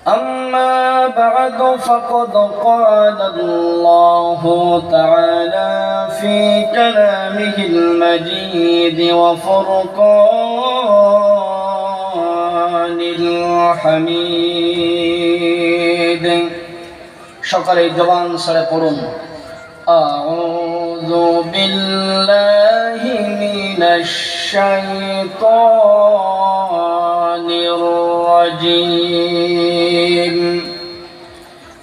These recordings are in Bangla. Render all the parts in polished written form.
أما بعد فقد قال الله تعالى في كلامه المجيد وفرقان الحميد شكر جوان سرقرون أعوذ بالله من الشيطان الرجيم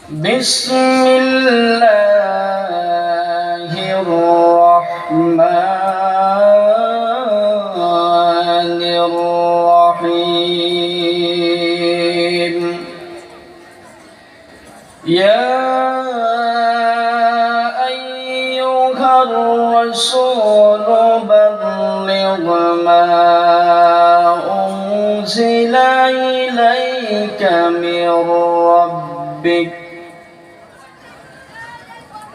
بسم الله الرحمن الرحيم يا أيها الرسول بلغ ما أنزل إليك من ربك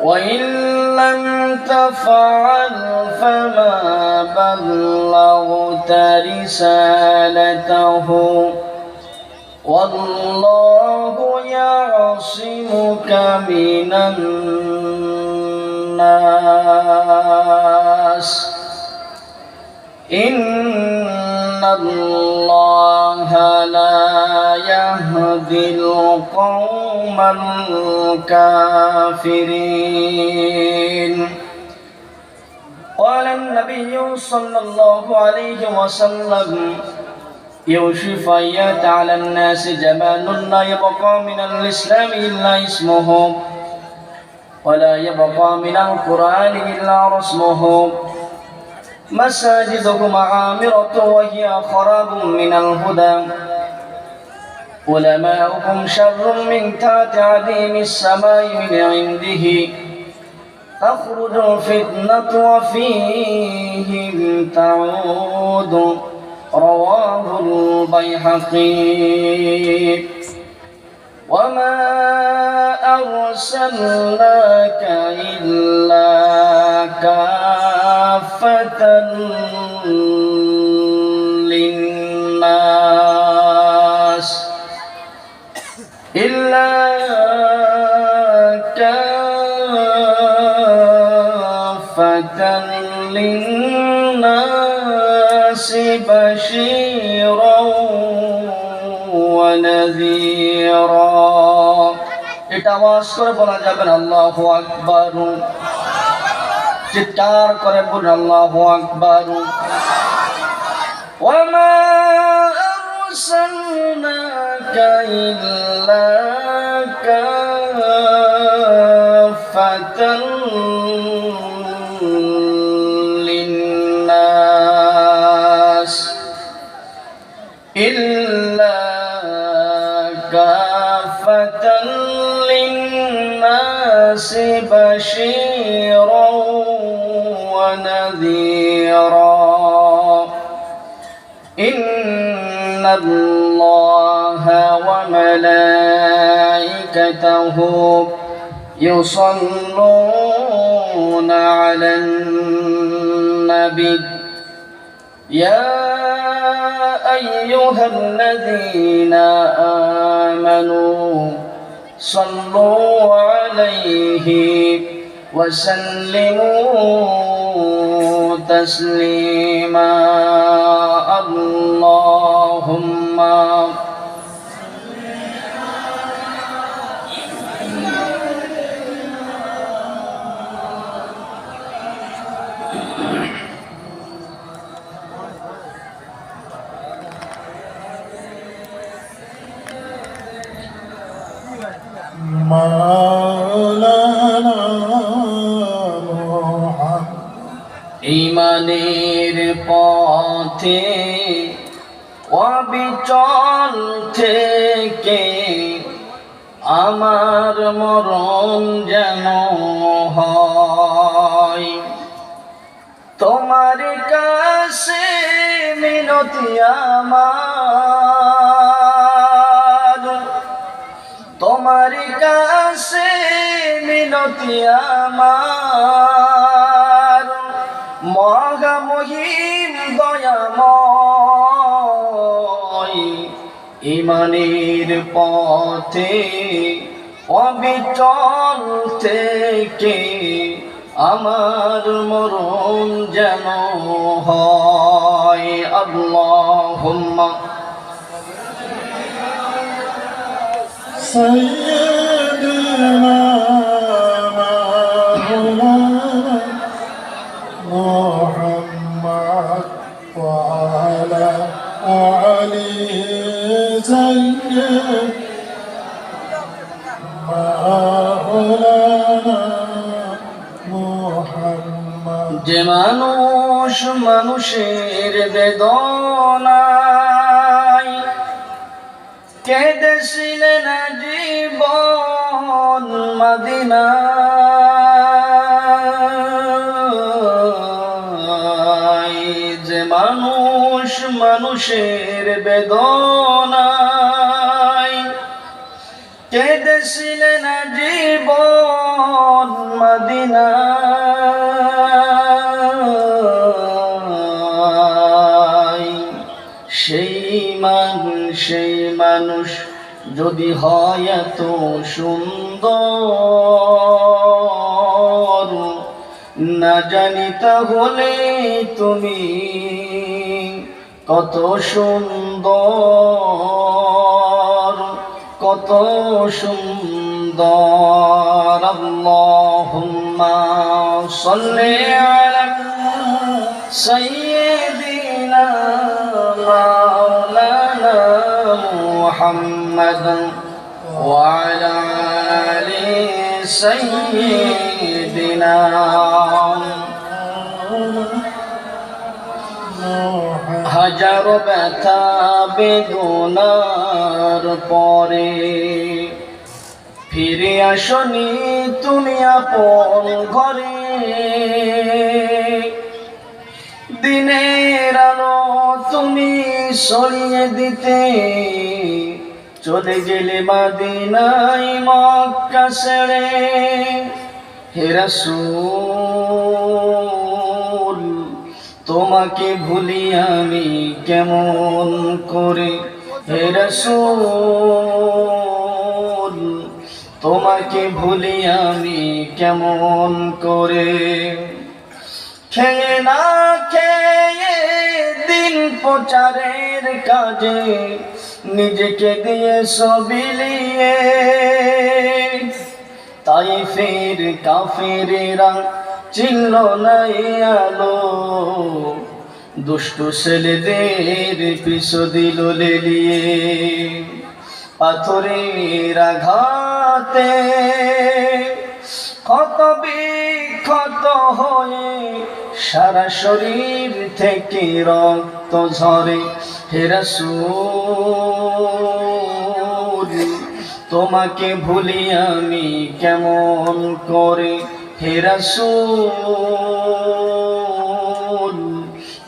وإن لم تفعل فما بلغت رسالته والله يعصمك من الناس إن الله لا يهدي القوم الكافرين قال النبي صلى الله عليه وسلم يوشف أن يأتي على الناس زمان لا يبقى من الإسلام إلا اسمه ولا يبقى من القرآن إلا رسمه مساجدهم عامرة وهي خراب من الهدى علماؤهم شر من تحت عديم السماء من عنده تخرج الفتنة وفيهم تعود رواه البيهقي وما أرسلناك إلا كافة للناس بشيرا ونذيرا এটা আওয়াজ করে বলা যাবে না আল্লাহু আকবার চিৎকার করে বলুন আল্লাহু আকবার ওয়ামা আরসালনাকা ইল্লা কাফাতান إلا كافة للناس بشيرا ونذيرا إن الله وملائكته يصلون على النبي يا أيها الذين آمنوا صلوا عليه وسلموا تسليما اللهم مولانا محمد ইমানের পথে অবিচল থেকে আমার মরণ যেন হয় তোমার কাছে মিনতি আমার তোমার কাছে মিনতি আমার মহামহিম দয়াময় ইমানের পথে অবিচল থেকে আমার মরণ যেন হয়। আল্লাহুম্মা সাইয়্যিদিনা মাওলানা মুহাম্মদ ওয়া আলা আলিহি মাওলানা মুহাম্মদ। যে মানুষ মানুষের বেদনায় কেঁদেছিলেন জীবন মদিনায়, যে মানুষ মানুষের বেদনায় কেঁদেছিলেন জীবন মদিনায়, সেই মানুষ যদি হয় এত সুন্দর, না জানি তাহলে তুমি কত সুন্দর, কত সুন্দর। আল্লাহুম্মা সাল্লি আলা সাইয়্যিদিনা মাওলানা মুহাম্মদ ওয়া আলা আলি সাইয়্যিদিনা। হাজার ব্যথা বেদনার পরে ফিরে আসনি তুমি আপন ঘরে, দিনের আলো তুমি সরিয়ে দিতে চলে গেলে মদিনায় মক্কা ছেড়ে। হে রাসূল তোমাকে ভুলি আমি কেমন করে, হে রাসূল তোমাকে ভুলি আমি কেমন করে। খেয়ে না খেয়ে দিন প্রচারের কাজে নিজেকে দিয়ে সবিলিয়ে, তাইফের কাফেরেরা চিনল না আলো, দুষ্টু ছেলেদের পিছু দিল লেলিয়ে। পাথরের আঘাতে ক্ষত বিক্ষত হয়ে সারা শরীর থেকে রক্ত ঝরে। হে রাসূল তোমাকে ভুলি আমি কেমন করে, হে রাসূল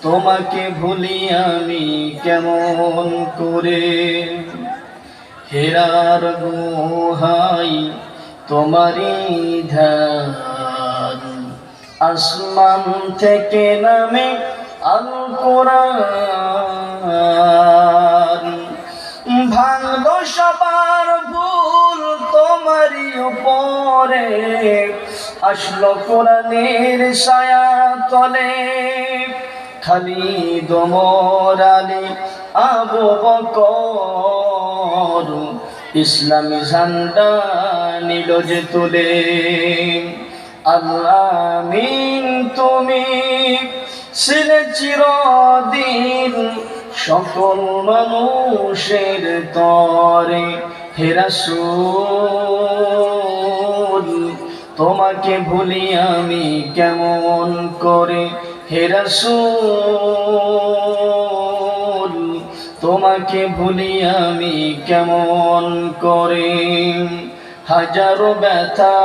তোমাকে ভুলি আমি কেমন করে। হেরার গুহাই তোমারি ধ্যান, আসমান থেকে নামে আল কোরআন, ভাঙলো সবার ভুল তোমারই উপরে, আসলো কোরআনের ছায়া তলে। খালিদ ওমর আলী আবু বকর ইসলামী ঝান্ডা নিল যে তুলে। আল্লাহ আমিন তুমি ছিলে চিরদিন সকল মানুষের তরে। হে রাসূল তোমাকে ভুলি আমি কেমন করে, হে রাসূল তোমাকে ভুলি আমি কেমন করে। হাজারো ব্যথা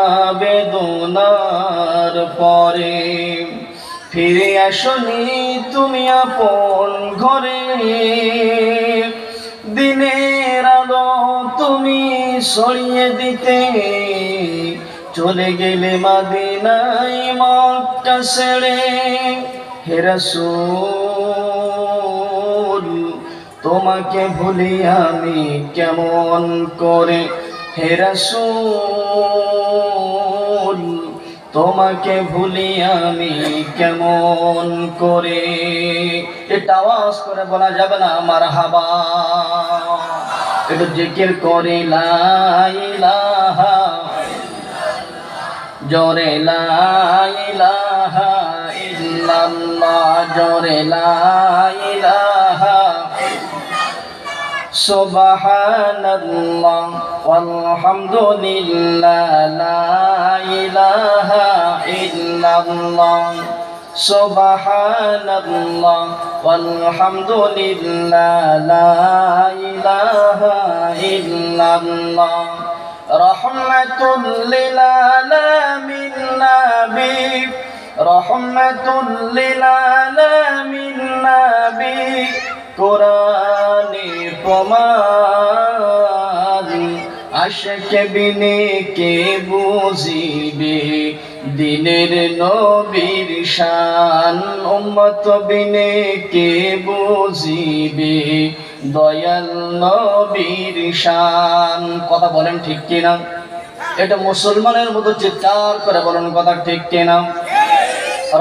বেদনার পরে ফিরে আসনি তুমি আপন ঘরে, দিনের আলো তুমি সরিয়ে দিতে চলে গেলে মদিনায় মক্কা ছেড়ে। হে রাসূল তোমাকে ভুলি আমি কেমন করে হে রাসূল, তোমাকে ভুলি আমি কেমন করে। এটা আওয়াজ করে বলা যাবে না মারহাবা? একটু জিকির করে লা ইলাহা, জোরে লা ইলাহা ইল্লাল্লাহ, জোরে লা ইলাহা সুবহানাল্লাহ ওয়ালহামদুলিল্লাহ, লা ইলাহা ইল্লাল্লাহ সুবহানাল্লাহ ওয়ালহামদুলিল্লাহ, লা ইলাহা ইল্লাল্লাহ। রহমাতুল লিল আলামিন নবী, রহমাতুল লিল আলামিন নবী, কোরআনে প্রমাণ। আশিক বিনে কে বুঝিবে দিনের নবীর শান, উম্মত বিনে কে বুঝিবে দয়াল নবীর শান। কথা বলেন ঠিক কিনা? এটা মুসলমানের মতো চিৎকার করে বলেন কথা ঠিক কিনা?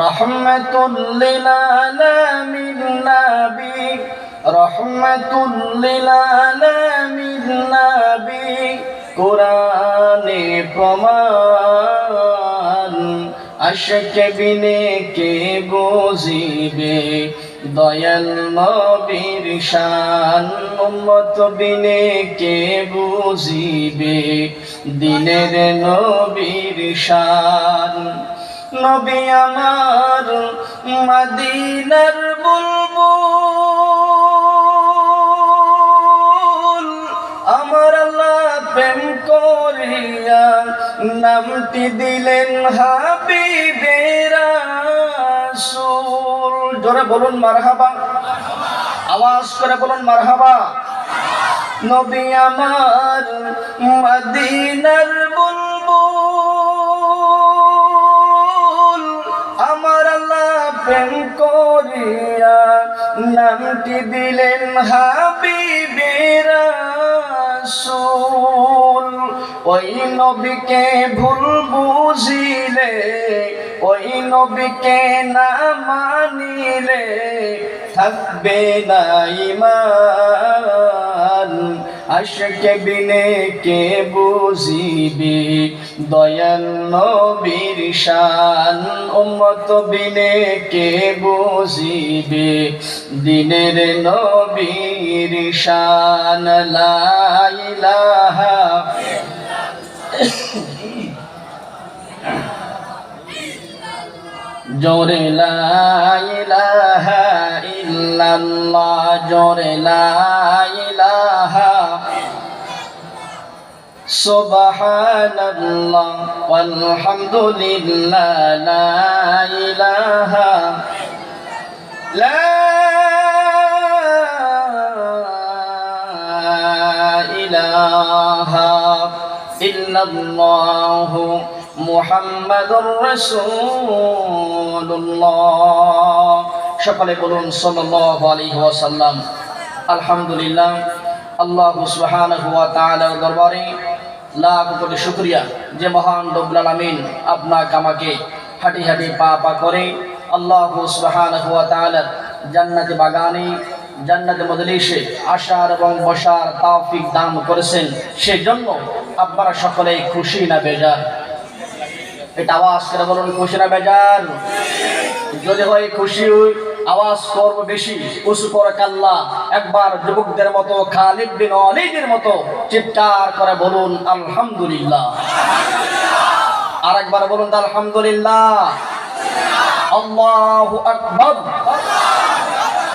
রহমাতুল লিল আলামিন নবী, রহমাতুল লিল আলামিন নবী, কোরআনে প্রমাণ। আশিক বিনে কে বুঝিবে দয়াল নবীর শান, উম্মত বিনে কে বুঝিবে দিনের নবীর শান। নবী আমার মদিনার বুলবুল, আমার আল্লাহ প্রেম করিয়া নামটি দিলেন হাবিবে রাসূল। জোরে বলুন মারহাবা, আওয়াজ করে বলুন মারহাবা। নবী আমার মদিনার বুলবুল, আমার আল্লাহ প্রেম করিয়া নামটি দিলেন হাবিবে রাসূল। ওই নবীকে ভুল বুঝিলে, ওই নবীকে না মানিলে থাকবে না ঈমান। আশিক বিনে কে বুঝিবে দয়াল নবীর শান, উম্মত বিনে কে বুঝিবে দিনের নবীর শান। লা ইলাহা জোরে লা ইলাহা ইল্লাল্লাহ, জোরে লা ইলাহা সুবহানাল্লাহ ওয়ালহামদুলিল্লাহ, লা ইলাহা লা ইলাহা ইল্লাল্লাহ মুহাম্মাদুর রাসূলুল্লাহ। সকলে বলুন সাল্লাল্লাহু আলাইহি ওয়াসাল্লাম। আলহামদুলিল্লাহ, আল্লাহ সুবহানাহু ওয়া তাআলার দরবারে লাখ কোটি শুকরিয়া যে মহান রব্বুল আলামিন আপনাকে আমাকে হাঁটি হাঁটি পা পা করে আল্লাহ সুবহানাহু ওয়া তাআলার জান্নাতে বাগানে, জান্নাতে মজলিসে আসার এবং বসার তৌফিক দান করেছেন। সেজন্য আপনারা সকলে খুশি না বেজার? এটা আওয়াজ করে বলুন, খুশি না বেজার? যদি হয় খুশি, আওয়াজ করব বেশি, উঁচু করে কাল্লা একবার যুবকদের মতো, খালিদ বিন ওয়ালিদের মতো চিৎকার করে বলুন আলহামদুলিল্লাহ। আর একবার বলুন আলহামদুলিল্লাহ। আল্লাহু আকবার,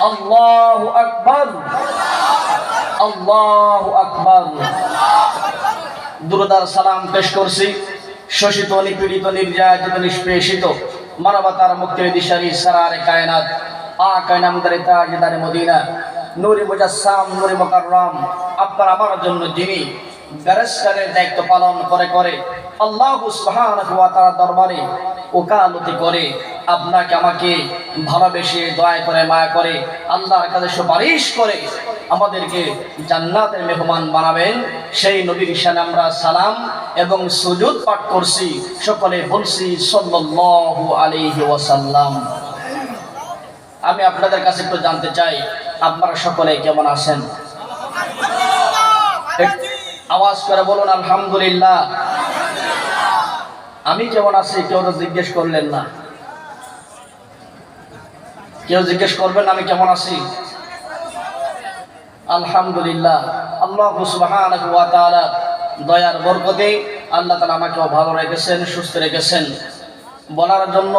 আল্লাহু আকবার, আল্লাহু আকবার। দুরুদ আর সালাম পেশ করছি শোষিত, নিপীড়িত, নির্যাতিত, নিষ্পেষিত মানবতার মুক্তির দিশারি সারারে কায়নাত আকা নামদারে তাজদারে মদিনা নূরে মুজাসসাম, নূরে মুকাররম, আপনার আমার জন্য যিনি ব্যারিস্টারের দায়িত্ব পালন করে করে আল্লাহ সুবহানাহু ওয়া তাআলার দরবারে ওকালতি করে আপনাকে আমাকে ভালোবেসে দয়া করে মায়া করে আল্লাহর কাছে সুপারিশ করে আমাদেরকে জান্নাতের মেহমান বানাবেন, সেই নবীর শানে আমরা সালাম এবং সুজুদ পাঠ করছি, সকলে বলছি সাল্লাল্লাহু আলাইহি ওয়াসাল্লাম। আমি আপনাদের কাছে একটু জানতে চাই, আপনারা সকলে কেমন আছেন? আওয়াজ করে বলুন আলহামদুলিল্লাহ। আমি কেমন আছি কেউ তো জিজ্ঞেস করলেন না। কেউ জিজ্ঞেস করবেন আমি কেমন আছি? আলহামদুলিল্লাহ। আল্লাহ সুবহানাহু ওয়া তাআলা দয়ার বরকতে আল্লাহ তাআলা আমাকেও ভালো রেখেছেন, সুস্থ রেখেছেন। বলার জন্য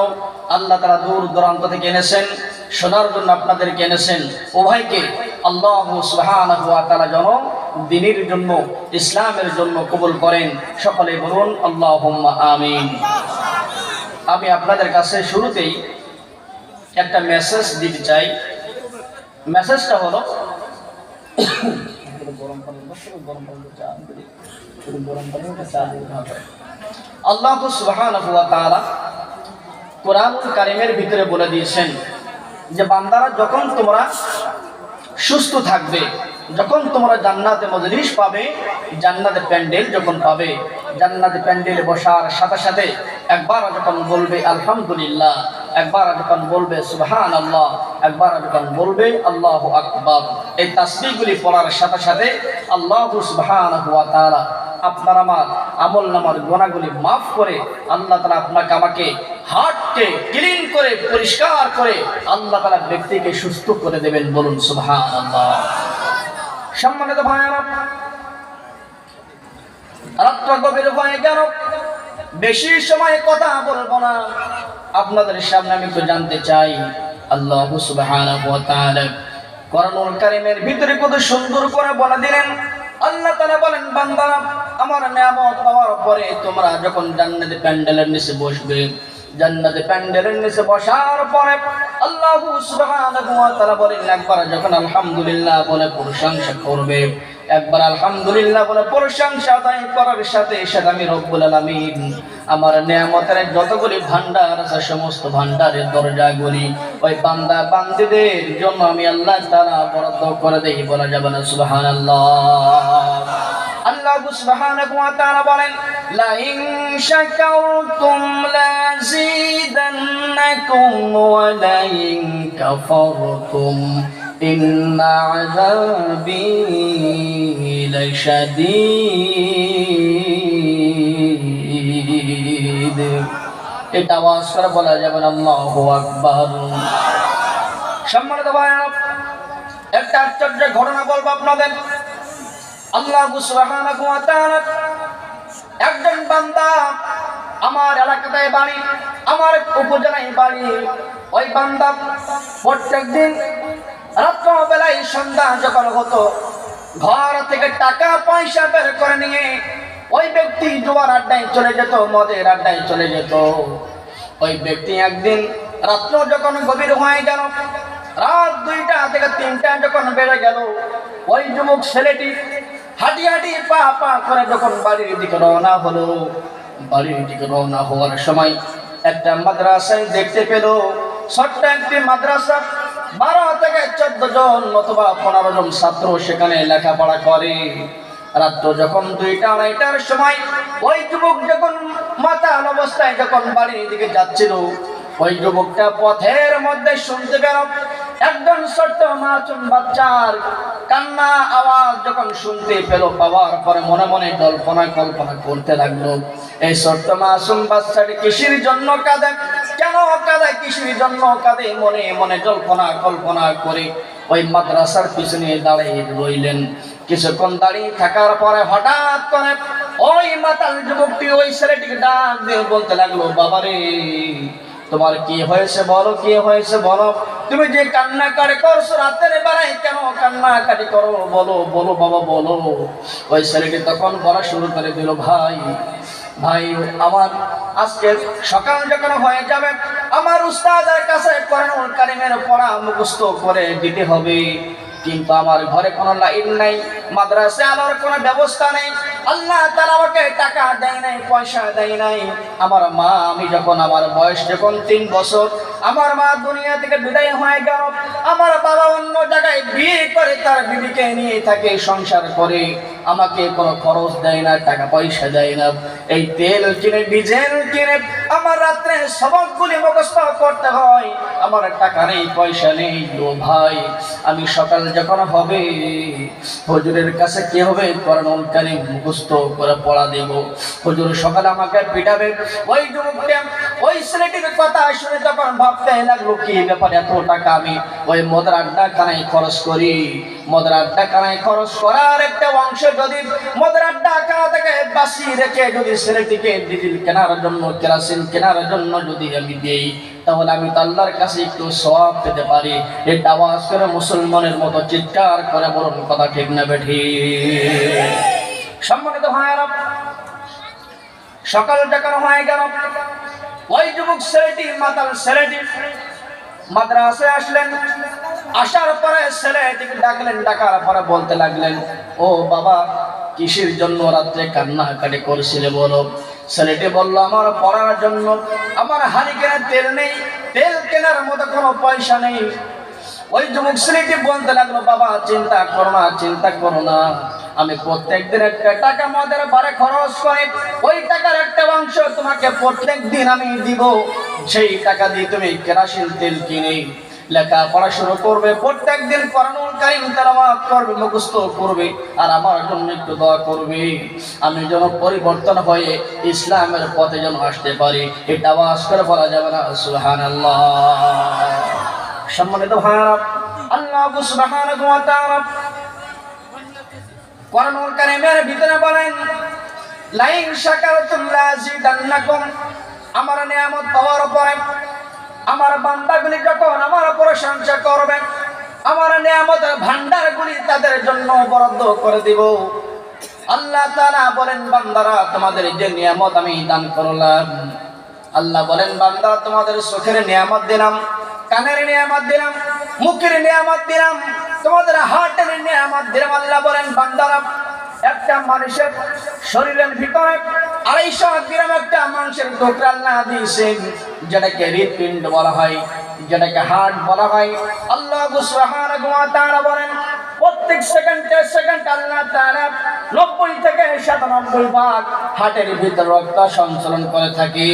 আল্লাহ তাআলা দূর দূরান্ত থেকে এনেছেন, শোনার জন্য আপনাদেরকে এনেছেন। উভয়কে আল্লাহ সুবহানাহু ওয়া তাআলা যেন দ্বীনের জন্য, ইসলামের জন্য কবুল করেন। সকলে বলুন আল্লাহুম্মা আমিন। আমি আপনাদের কাছে শুরুতেই একটা মেসেজ দিতে চাই। মেসেজটা হলো, আল্লাহ সুবহানাহু ওয়া তাআলা কোরআনুল কারীমের ভিতরে বলে দিয়েছেন যে বান্দারা যখন তোমরা সুস্থ থাকবে, যখন তোমরা জান্নাতে মজলিস পাবে, জান্নাতে প্যান্ডেল যখন পাবে, জান্নাতে প্যান্ডেলে বসার সাথে সাথে একবার যখন বলবে আলহামদুলিল্লাহ, একবার যখন বলবে সুবহানাল্লাহ, একবার যখন বলবে আল্লাহু আকবার, এই তাসবিহগুলি পড়ার সাথে সাথে আল্লাহ সুবহানাহু ওয়া তাআলা আপনার আমার আমল নামার গুনাহগুলি মাফ করে আল্লাহ তাআলা আপনাকে আমাকে হার্টকে ক্লিন করে পরিষ্কার করে আল্লাহ তাআলা ব্যক্তিকে সুস্থ করে দেবেন। বলুন সুবহানাল্লাহ। সম্মানিত ভাইরা, রাত্র গভীর হয়ে গেল, বেশি সময় কথা বলবো না। আপনাদের সামনে আমি একটু জানতে চাই, আল্লাহ সুবহানাহু ওয়া তাআলা কোরআনুল কারীমের ভিতরে কত সুন্দর করে বলে দিলেন। আল্লাহ তাআলা বলেন, বান্দা আমার নিয়ামত পাওয়ার পরে তোমরা যখন জান্নাতে প্যান্ডেলের নিচে বসবে, জান্নাতে প্যান্ডেলের নিচে বসার পরে আল্লাহ সুবহানাহু ওয়া তাআলা বলেন, একবার যখন আলহামদুলিল্লাহ বলে প্রশংসা করবে, একবার আলহামদুলিল্লাহ বলে প্রশংসা আদায় করার সাথে সাথে আমি রব্বুল আলামিন আমার নিয়ামতের যতগুলি ভান্ডার আছে, সমস্ত ভান্ডারের দরজাগুলি ওই বান্দা বান্দীদের জন্য আমি আল্লাহ তাআলা বরাদ্দ করে দেই। বলা যাবে না সুবহানাল্লাহ। আল্লাহ সুবহানাহু ওয়া তাআলা বলেন, লা ইন শাকারতুম লাযীদান্নাকুম ওয়া লা ইন কাফারতুম ইন্না আযাবী লাশাদীদ। এটা আওয়াজ করে বলা যাবে না আল্লাহু আকবার। সম্মানিত ভাইরা, একটা আশ্চর্য ঘটনা বলবো আপনাদের। আল্লাহ সুবহানাহু ওয়া তাআলা একজন বান্দা, আমার এলাকায় বাড়ি, আমার উপজেলায় বাড়ি, ওই বান্দা প্রত্যেকদিন রাত্রবেলায় সন্ধ্যা যখন হতো ঘর থেকে টাকা পয়সা বের করে নিয়ে ওই ব্যক্তি জুয়ার আড্ডায় চলে যেত, মদের আড্ডায় চলে যেত। ওই ব্যক্তি একদিন রাত্র যখন গভীর হয়ে গেল, রাত 2টা থেকে 3টা যখন বেড়ে গেল, ওই যুবক ছেলেটি হাঁটি হাঁটি পা পা করে যখন বাড়ির দিকে রওনা হলো, বাড়ির দিকে রওনা হওয়ার সময় একটা মাদ্রাসায় দেখতে পেল, ছোট্ট একটি মাদ্রাসা, 12 থেকে 14 জন অথবা 15 জন ছাত্র সেখানে লেখাপড়া করে। রাত্র যখন 2টা-2:30টার সময় ওই যুবক যখন মাতাল অবস্থায় যখন বাড়ির দিকে যাচ্ছিল, ওই যুবকটা পথের মধ্যে শুনতে পেল একজন ছোট্ট মাসুম বাচ্চার কান্না আওয়াজ। যখন শুনতে পেল, পাওয়ার পরে মনে মনে কল্পনা করতে লাগলো, এই ছোট্ট মাসুম বাচ্চাটি কিসের জন্য কাঁদে, কেন কাঁদে, কিসের জন্য কাঁদে। মনে মনে কল্পনা করে ওই মাদ্রাসার পিছনে দাঁড়িয়ে রইলেন। কিছুক্ষণ দাঁড়িয়ে থাকার পরে হঠাৎ করে ওই মাতাল যুবকটি ওই ছেলেটিকে ডাক দিয়ে বলতে লাগলো, বাবারে তোমার কি হয়েছে বলো, কি হয়েছে বলো, তুমি যে কান্নাকাটি করছো রাতের বেলায়, কেন কান্নাকাটি করো, বলো বলো বাবা বলো। ওই ছেলেটি তখন বলা শুরু করে দিল, ভাই আমার আজকে সকাল যখন হয়ে যাবে আমার উস্তাদের কাছে কোরআনুল কারীমের পড়া মুখস্থ করে দিতে হবে, কিন্তু আমার ঘরে কোনো লাইন নাই, মাদ্রাসায় আমার কোনো ব্যবস্থা নেই। আল্লাহ তাআলা আমাকে টাকা দেয় নাই, পয়সা দেয় নাই। আমার মা, আমি যখন আমার বয়স যখন 3 বছর, আমার মা দুনিয়া থেকে বিদায় হয়ে গেল। আমার বাবা অন্য জায়গায় বিয়ে করে তার বিবিকে নিয়ে থাকে, সংসার করে। আমাকে কোনো খরচ দেয় না, টাকা পয়সা দেয় না। এই তেল কিনে, ডিজেল কিনে আমার রাত্রে সবকগুলি মুখস্থ করতে হয়। আমার টাকা নেই, পয়সা নেই। ও ভাই, আমি সকাল যখন হবে হুজুরের কাছে কি হবে, কোরআনুল কারীম মুখস্থ করে পড়া দেব। হুজুর সকালে আমাকে পিটাবে। ওই যুবকটা, ওই ছেলেটির কথা শুনে তখন ভাবতে লাগলো, কি ব্যাপার, এত টাকা আমি ওই মদের আড্ডাখানায় খরচ করি। মদের আড্ডাখানায় খরচ করার একটা অংশ যদি মদের আড্ডাখানা থেকে বাঁচিয়ে রেখে যদি ছেলেটিকে ডিজেল কেনার জন্য, কেরাসিন কেনার জন্য যদি আমি দেই, তাহলে আমি তো আল্লাহর কাছে একটু সওয়াব পেতে পারি। এটা আওয়াজ করে মুসলমানের মতো চিৎকার করে বলুন, কথা ঠিক না বেঠিক? সম্মানিত ভাইয়েরা, সকাল যখন হয়ে গেল, ওই যুবক ছেলেটি, মাতাল ছেলেটি মাদ্রাসায় আসলেন। আসার পরে ছেলেটিকে ডাকলেন, ডাকার পরে বলতে লাগলেন, ও বাবা, কিসের জন্য রাত্রে কান্নাকাটি করছিলে বলো? ছেলেটি বলল, আমার পড়ার জন্য। আমার হাড়ি কেনার তেল নেই, তেল কেনার মতো কোনো পয়সা নেই। ওই যুবক ছেলেটি বলতে লাগলো, বাবা চিন্তা করো না, চিন্তা করো না, আমি প্রত্যেকদিন একটা টাকা মদের বারে খরচ করে, ওই টাকার একটা অংশ তোমাকে প্রত্যেক দিন আমি দিব। সেই টাকা দিয়ে তুমি কেরাসিন তেল কিনে লেখাপড়া শুরু করবে, প্রত্যেক দিন কোরআনুল কারীম তেলাওয়াত করবে, মুখস্থ করবে, আর আমার জন্য একটু দোয়া করবে, আমি যেন পরিবর্তন হয়ে ইসলামের পথে যেন আসতে পারি। এটা আওয়াজ করে বলা যাবে না সুবহানাল্লাহ? সম্মানিত ভাইরা, আল্লাহ সুবহানাহু ওয়া তাআলা কোরআনুল কারীমের ভিতরে বলেন, লাইন শাকারতুম লাযিদান্নাকুম। আমার নিয়ামত পাওয়ার পরে আমার বান্দাগুলি যখন আমার প্রশংসা করবে, আমার নিয়ামতের ভান্ডারগুলি তাদের জন্য বরাদ্দ করে দিব। আল্লাহ তাআলা বলেন, বান্দারা, তোমাদের যে নিয়ামত আমি দান করলাম, আল্লাহ বলেন, বান্দারা, তোমাদের চোখের নিয়ামত দিলাম, কানের নিয়ামত দিলাম, মুখের নিয়ামত দিলাম, তোমাদের হার্টের নিয়ামত দিলাম। আল্লাহ বলেন, বান্দারা, একটা মানুষের শরীরের ভিতরে 250 গ্রাম একটা মাংসের টুকরা আল্লাহ দিয়েছেন, যেটাকে হৃৎপিণ্ড বলা হয়, যেটাকে হার্ট বলা হয়। আল্লাহ সুবহানাহু ওয়া তাআলা বলেন, প্রত্যেক সেকেন্ডে সেকেন্ড আল্লাহ তাআলা 90 থেকে 97 ভাগ হার্টের ভিতর রক্ত সঞ্চালন করে থাকে।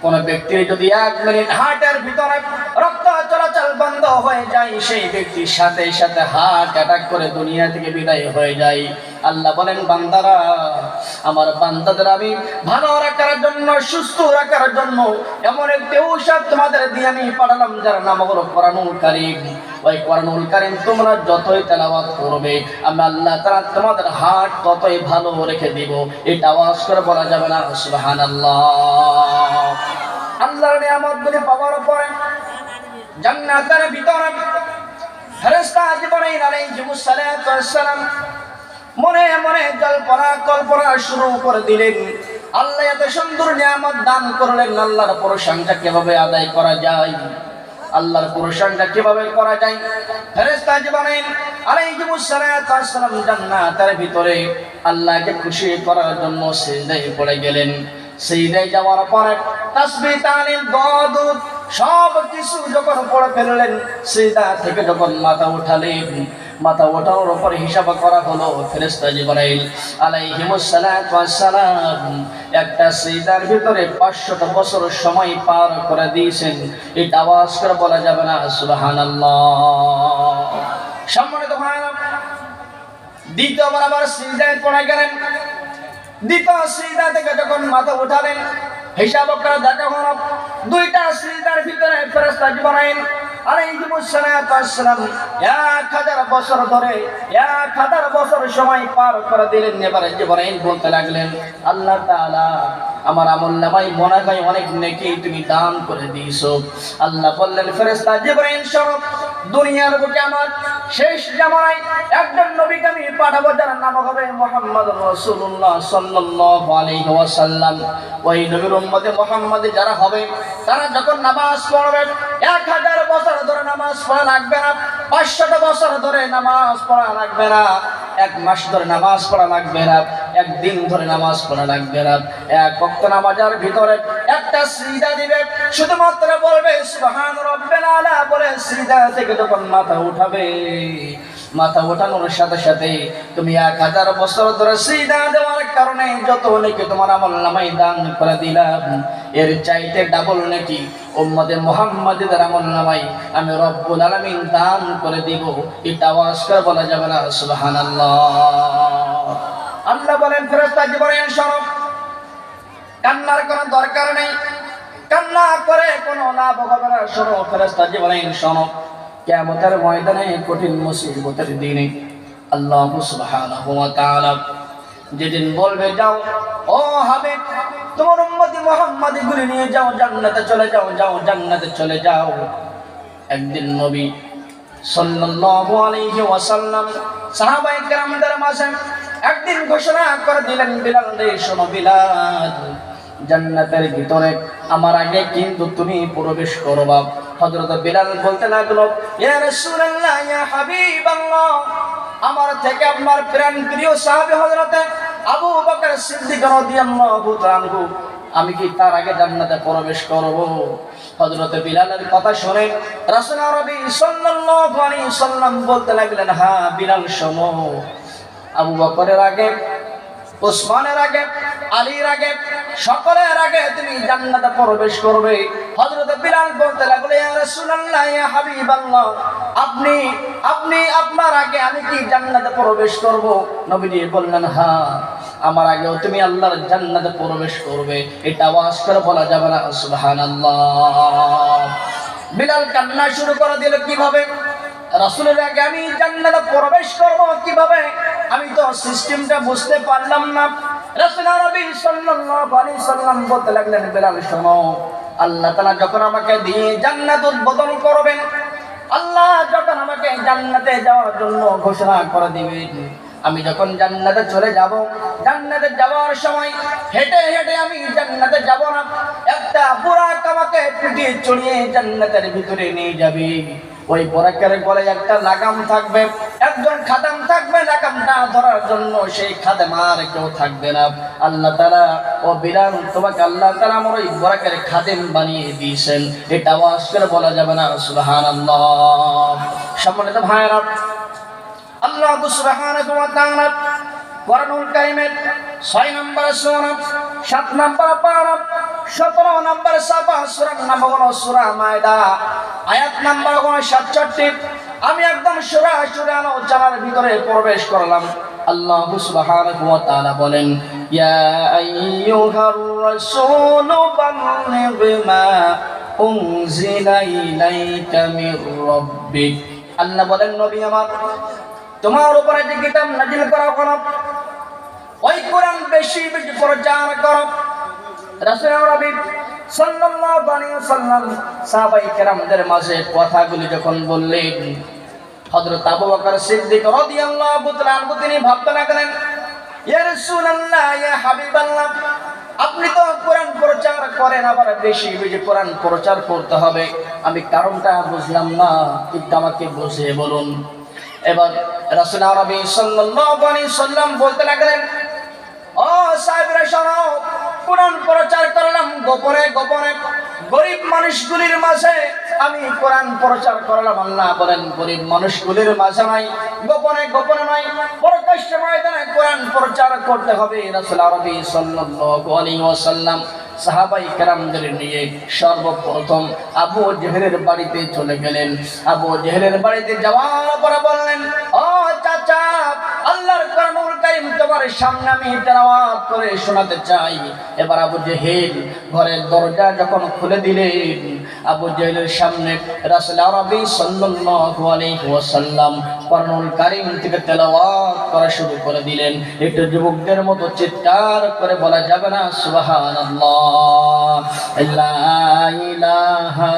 কোন ব্যক্তির যদি 1 মিনিট হার্টের ভিতরে রক্ত চলাচল বন্ধ হয়ে যায়, সেই ব্যক্তির সাথে সাথে হার্ট অ্যাটাক করে দুনিয়া থেকে বিদায় হয়ে যায়। আল্লাহ বলেন, বান্দারা, আমার বান্দাদের আমি ভালো রাখার জন্য, সুস্থ রাখার জন্য এমন একটি ঔষধ তোমাদের দিয়ে আমি পাঠালাম, যার নাম হলো কোরআনুল কারীম। ওই কোরআনুল কারীম তোমরা যতই তেলাওয়াত করবে, আমি আল্লাহ তাআলা তোমাদের হার্ট ততই ভালো রেখে দিব। এটা আওয়াজ করে বলা যাবে না সুবহানাল্লাহ? আল্লাহর নিয়ামতগুলি পাওয়ার পরে জান্নাতের ভিতরে ফেরেশতা জিবরাইল আলাইহিস সালাম মনে মনে কল্পনা শুরু করে দিলেন। আল্লাহ এত সুন্দর নিয়ামত দান করলেন, আল্লাহর প্রশংসা কিভাবে আদায় করা যায়, আল্লাহর প্রশংসা কিভাবে করা যায়। ফেরেশতা জিবরাইল আলাইহিস সালাম জান্নাতের ভিতরে আল্লাহকে খুশি করার জন্য সিজদায় পড়ে গেলেন। সিজদায় যাওয়ার পরে তাসবিহ, তাহলিল, দরুদ সব কিছু যখন পড়ে ফেললেন, সিজদা থেকে যখন মাথা উঠালেন, মাথা ওঠানোর উপর হিসাব করা হলো। ফেরেশতা জিবরাইল আলাইহিস সালাম একটা সিজদার ভিতরে 500 বছর সময় পার করে দিয়েছেন। এটা আওয়াজ করে বলা যাবে না সুবহানাল্লাহ? সম্মানিত ভাইরা, দ্বিতীয়বার আবার সিজদায় পড়ে গেলেন। দ্বিতীয় সিজদা থেকে যখন মাথা উঠালেন, হিসাব করে দেখা হলো 2টা সিজদার ভিতরে ফেরেশতা জিবরাইল আলাইহিস সালাম 1000 বছর ধরে 1000 বছর সময় পার করে দিলেন। এবারে জিবরাইল বলতে লাগলেন, আল্লাহ তাআলা, আমার আমলনামায় মনে হয় অনেক নেকি তুমি দান করে দিয়েছো। আল্লাহ বললেন, ফেরেশতা জিবরাইল শোনো, দুনিয়ার বুকে আমার শেষ জামানায় একজন নবীকে আমি পাঠাবো, যার নাম হবে মুহাম্মদুর রাসূলুল্লাহ সাল্লাল্লাহু আলাইহি ওয়াসাল্লাম। ওই নবীর উম্মতে মুহাম্মাদী যারা হবে, তারা যখন নামাজ পড়বে 1000 বছর ধরে নামাজ পড়া লাগবে না, 500 বছর ধরে নামাজ পড়া লাগবে না, 1 মাস ধরে নামাজ পড়া লাগবে না, 1 দিন ধরে নামাজ পড়া লাগবে না। 1 ওয়াক্ত নামাজের ভিতরে একটা সিজদা দিবে, শুধুমাত্র বলবে সুবহান রাব্বিল আলা বলে সিজদা থেকে যখন মাথা উঠাবে, মাথা ওঠানোর সাথে সাথে তুমি 1000 বছর ধরে সিজদা দেওয়ার কারণে যত নেকি তোমার আমলনামায় দান করে দিলাম, এর চাইতে ডাবল নেকি উম্মতে মুহাম্মাদের আমলনামায় আমি রব্বুল আলামিন দান করে দিব। এটা আওয়াজ করে বলা যাবে না সুবহানাল্লাহ? আল্লাহ বলেন ফেরেশতা জিবরাইল শোনো, কান্নার কোনো দরকার নেই, কান্না করে কোনো লাভ হবে না। শোনো ফেরেশতা জিবরাইল শোনো, কিয়ামতের ময়দানে কঠিন মুসিবতের দিনে আল্লাহ সুবহানাহু ওয়া তাআলা যেদিন বলবে যাও ও হাবিব তোমার উম্মতি মুহাম্মাদি গুলি নিয়ে যাও, জান্নাতে চলে যাও, যাও জান্নাতে চলে যাও। একদিন নবী সাল্লাল্লাহু আলাইহি ওয়াসাল্লাম সাহাবায়ে কেরামদের মাঝে একদিন ঘোষণা করে দিলেন, বিলাল রে শোনো বিলাল, জান্নাতের ভিতরে আমার আগে কিন্তু তুমি প্রবেশ করবা। হযরত বিলাল বলতে লাগলো, ইয়া রাসূলুল্লাহ ইয়া হাবিবাল্লাহ, আমার থেকে আপনার প্রাণ প্রিয় সাহাবী হযরত আবু বকর সিদ্দিক রাদিয়াল্লাহু তাআলা আনহু, আমি কি তার আগে জান্নাতে প্রবেশ করব? হযরত বিলালের কথা শুনে রাসূল আরবি সাল্লাল্লাহু আলাইহি সাল্লাম বলতে লাগলেন, হ্যাঁ বিলাল শোনো, আবু বকরের আগে, ওসমানের আগে, আলীর আগে, সকলের আগে তুমি জান্নাতে প্রবেশ করবে। হযরত বিলাল বলতে লাগলো, ইয়া রাসূলুল্লাহ ইয়া হাবিবাল্লাহ, আপনি আপনি আপনার আগে আমি কি জান্নাতে প্রবেশ করব? নবীজি বললেন, হ্যাঁ আমার আগেও তুমি আল্লাহর জান্নাতে প্রবেশ করবে। এটা আওয়াজ করে বলা যাবে না সুবহানাল্লাহ? বিলাল কান্না শুরু করে দিল, কিভাবে রাসূলের আগে আমি জান্নাতে প্রবেশ করব কিভাবে? আমি তো সিস্টেমটা বুঝতে পারলাম না। রাসূল আরবি সাল্লাল্লাহু আলাইহি সাল্লাম বলতে লাগলেন, বিলাল শোনো, আল্লাহ তাআলা যখন আমাকে দিয়ে জান্নাত উদ্বোধন করবেন, আল্লাহ যখন আমাকে জান্নাতে যাওয়ার জন্য ঘোষণা করে দিবেন, আমি যখন জান্নাতে চলে যাব, জান্নাতে যাওয়ার সময় হেঁটে হেঁটে আমি জান্নাতে যাব না, একটা বুরাক আমাকে পিটিয়ে চড়িয়ে জান্নাতের ভিতরে নিয়ে যাবে। ওই বুরাকের গলায় একটা লাগাম থাকবে, একজন খাদেম থাকবে লাগামটা ধরার জন্য, সেই খাদেম আর কেউ থাকবে না। আল্লাহ তাআলা ও বিলাল তোমাকে আল্লাহ তাআলা আমার ওই বুরাকের খাদেম বানিয়ে দিয়েছেন। এটা আওয়াজ করে বলা যাবে না সুবহানাল্লাহ? সম্মানিত ভাইরা, আল্লাহ সুবহানাহু ওয়া তাআলা কোরআনুল কারীমের 6 নম্বর সূরা, 7 নম্বর পারা, 17 নম্বর সাফা, সূরা নাম হলো সূরা মায়দা, আয়াত নাম্বার 67। আমি একদম সরাসরি আলোচনার ভিতরে প্রবেশ করলাম। আল্লাহ সুবহানাহু ওয়া তাআলা বলেন, ইয়া আইয়ুহার রাসূলু বাল্লিগ মা উনজিলা ইলাইকা মির রাব্বিক। আল্লাহ বলেন, নবী আমার, তোমার উপরে যে কিতাব নাযিল করা হলো ওই কোরআন বেশি বেশি প্রচার করো। রাসূল আরবি সাল্লাল্লাহু আলাইহি ওয়াসাল্লাম সাহাবায়ে কেরামদের মাঝে কথাগুলি যখন বললেন, হযরত আবু বকর সিদ্দিক রাদিয়াল্লাহু তাআলা আনহু তিনি ভাবতে লাগলেন, ইয়া রাসূলুল্লাহ ইয়া হাবিবাল্লাহ, আপনি তো কোরআন প্রচার করেন, আবার বেশি বেশি কোরআন প্রচার করতে হবে, আমি কারণটা বুঝলাম না, একটু আমাকে বুঝিয়ে বলুন। এবার রাসূল আরবি সাল্লাল্লাহু আলাইহি সাল্লাম বলতে লাগলেন, ও সাহাবীরা শোনো, কোরআন প্রচার করলাম গোপনে গোপনে, গরিব মানুষগুলির মাঝে আমি কোরআন প্রচার করলাম। আল্লাহ বলেন, গরিব মানুষগুলির মাঝে নাই, গোপনে গোপনে নাই, প্রকাশ্য ময়দানে কোরআন প্রচার করতে হবে। রাসূল আরবি সাল্লাল্লাহু আলাইহি ওয়াসাল্লাম সাহাবায়ে কেরামদের নিয়ে সর্বপ্রথম আবু জেহেলের বাড়িতে চলে গেলেন। আবু জেহেলের বাড়িতে যাওয়ার পরে বললেন, ও চাচা, আল্লাহর কোরআনুল কারীম তোমার সামনে আমি তেলাওয়াত করে শোনাতে চাই। এবার আবু জেহেল ঘরের দরজা যখন খুলে দিলেন, আবু জেহেলের সামনে রাসূল আরবি সাল্লাল্লাহু আলাইহি ওয়াসাল্লাম কোরআনুল কারীম থেকে তেলাওয়াত করা শুরু করে দিলেন। একটু যুবকদের মতো চিৎকার করে বলা যাবে না সুবহানাল্লাহ? লা ইলাহা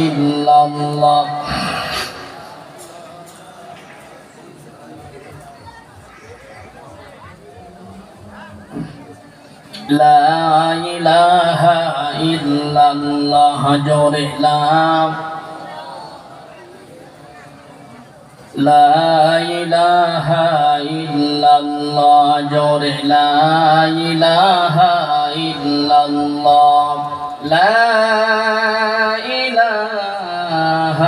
ইল্লাল্লাহ। লা ইলাহা ইল্লাল্লাহ, জোরে লা لا إله إلا الله جوري لا إله إلا الله لا إله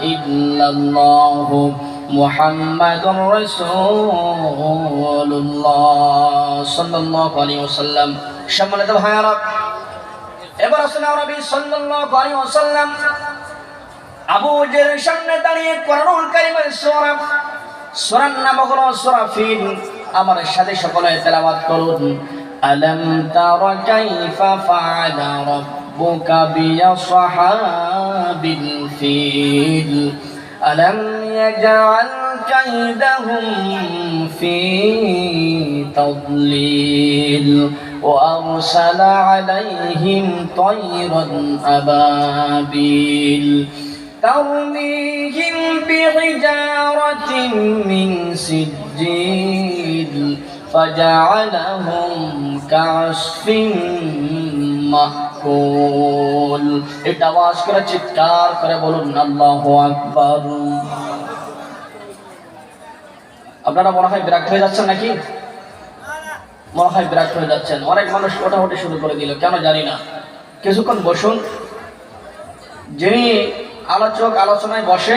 إلا الله محمد رسول الله صلى الله عليه وسلم সম্মানিত ভাইরা এবার আসলে নবী সাল্লাল্লাহু আলাইহি ওয়াসাল্লাম আবু জেহেলের সামনে দাঁড়িয়ে কোরআনুল কারীমের সূরার নাম হলো সূরা ফিল। আমার সাথে সকলে তেলাওয়াত করুন। আলাম তারা কাইফা ফাআলা রাব্বুকা বিআসহাবিল ফিল আলাম ইয়াজআল কাইদাহুম ফি তাদলিল ওয়া আরসালা আলাইহিম তায়রান আবাবিল ترميهم بحجارة من سجيل فجعلهم كعصف মাকুল। এটা আওয়াজ করে চিৎকার করে বলুন আল্লাহু আকবার। আপনারা মনে হয় বিরক্ত হয়ে যাচ্ছেন নাকি? মনে হয় বিরক্ত হয়ে যাচ্ছেন। অনেক মানুষ ওঠাউঠি শুরু করে দিল, কেন জানি না। কিছুক্ষণ বসুন। যিনি আলোচক আলোচনায় বসে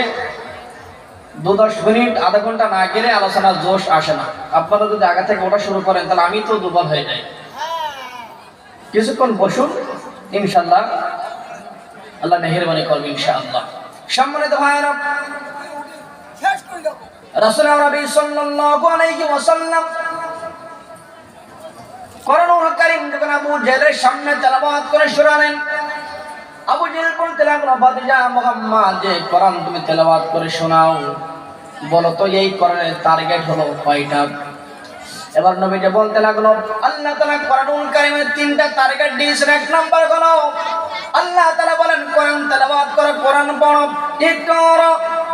2-10 মিনিট আধা ঘন্টা না গেলে আলোচনার জোশ আসে না। আপনারা যদি আগে থেকে ওটা শুরু করেন তাহলে আমি তো দুর্বল হয়ে যাই। কিছুক্ষণ বসুন, ইনশাআল্লাহ আল্লাহ মেহেরবানি করবে ইনশাআল্লাহ। সম্মানিত ভাইরা, রাসূল নবী সাল্লাল্লাহু আলাইহি ওয়াসাল্লাম কোরআনুল কারীম যখন আবু জেহেলের সামনে তেলাওয়াত করে শোনালেন, আবু জেহেল বলতে লাগলো, ভাতিজা মুহাম্মদ, যে কোরআন তুমি তেলাওয়াত করে শোনাও, বলো তো এই কোরআনের টার্গেট হলো কয়টা? এবার নবীজি বলতে লাগলো, আল্লাহ তাআলা কোরআনুল কারীমের 3টা টার্গেট দিয়েছেন। 1 নাম্বার হলো আল্লাহ তাআলা বলেন কোরআন তেলাওয়াত করো, কোরআন পড়ো। ইকরা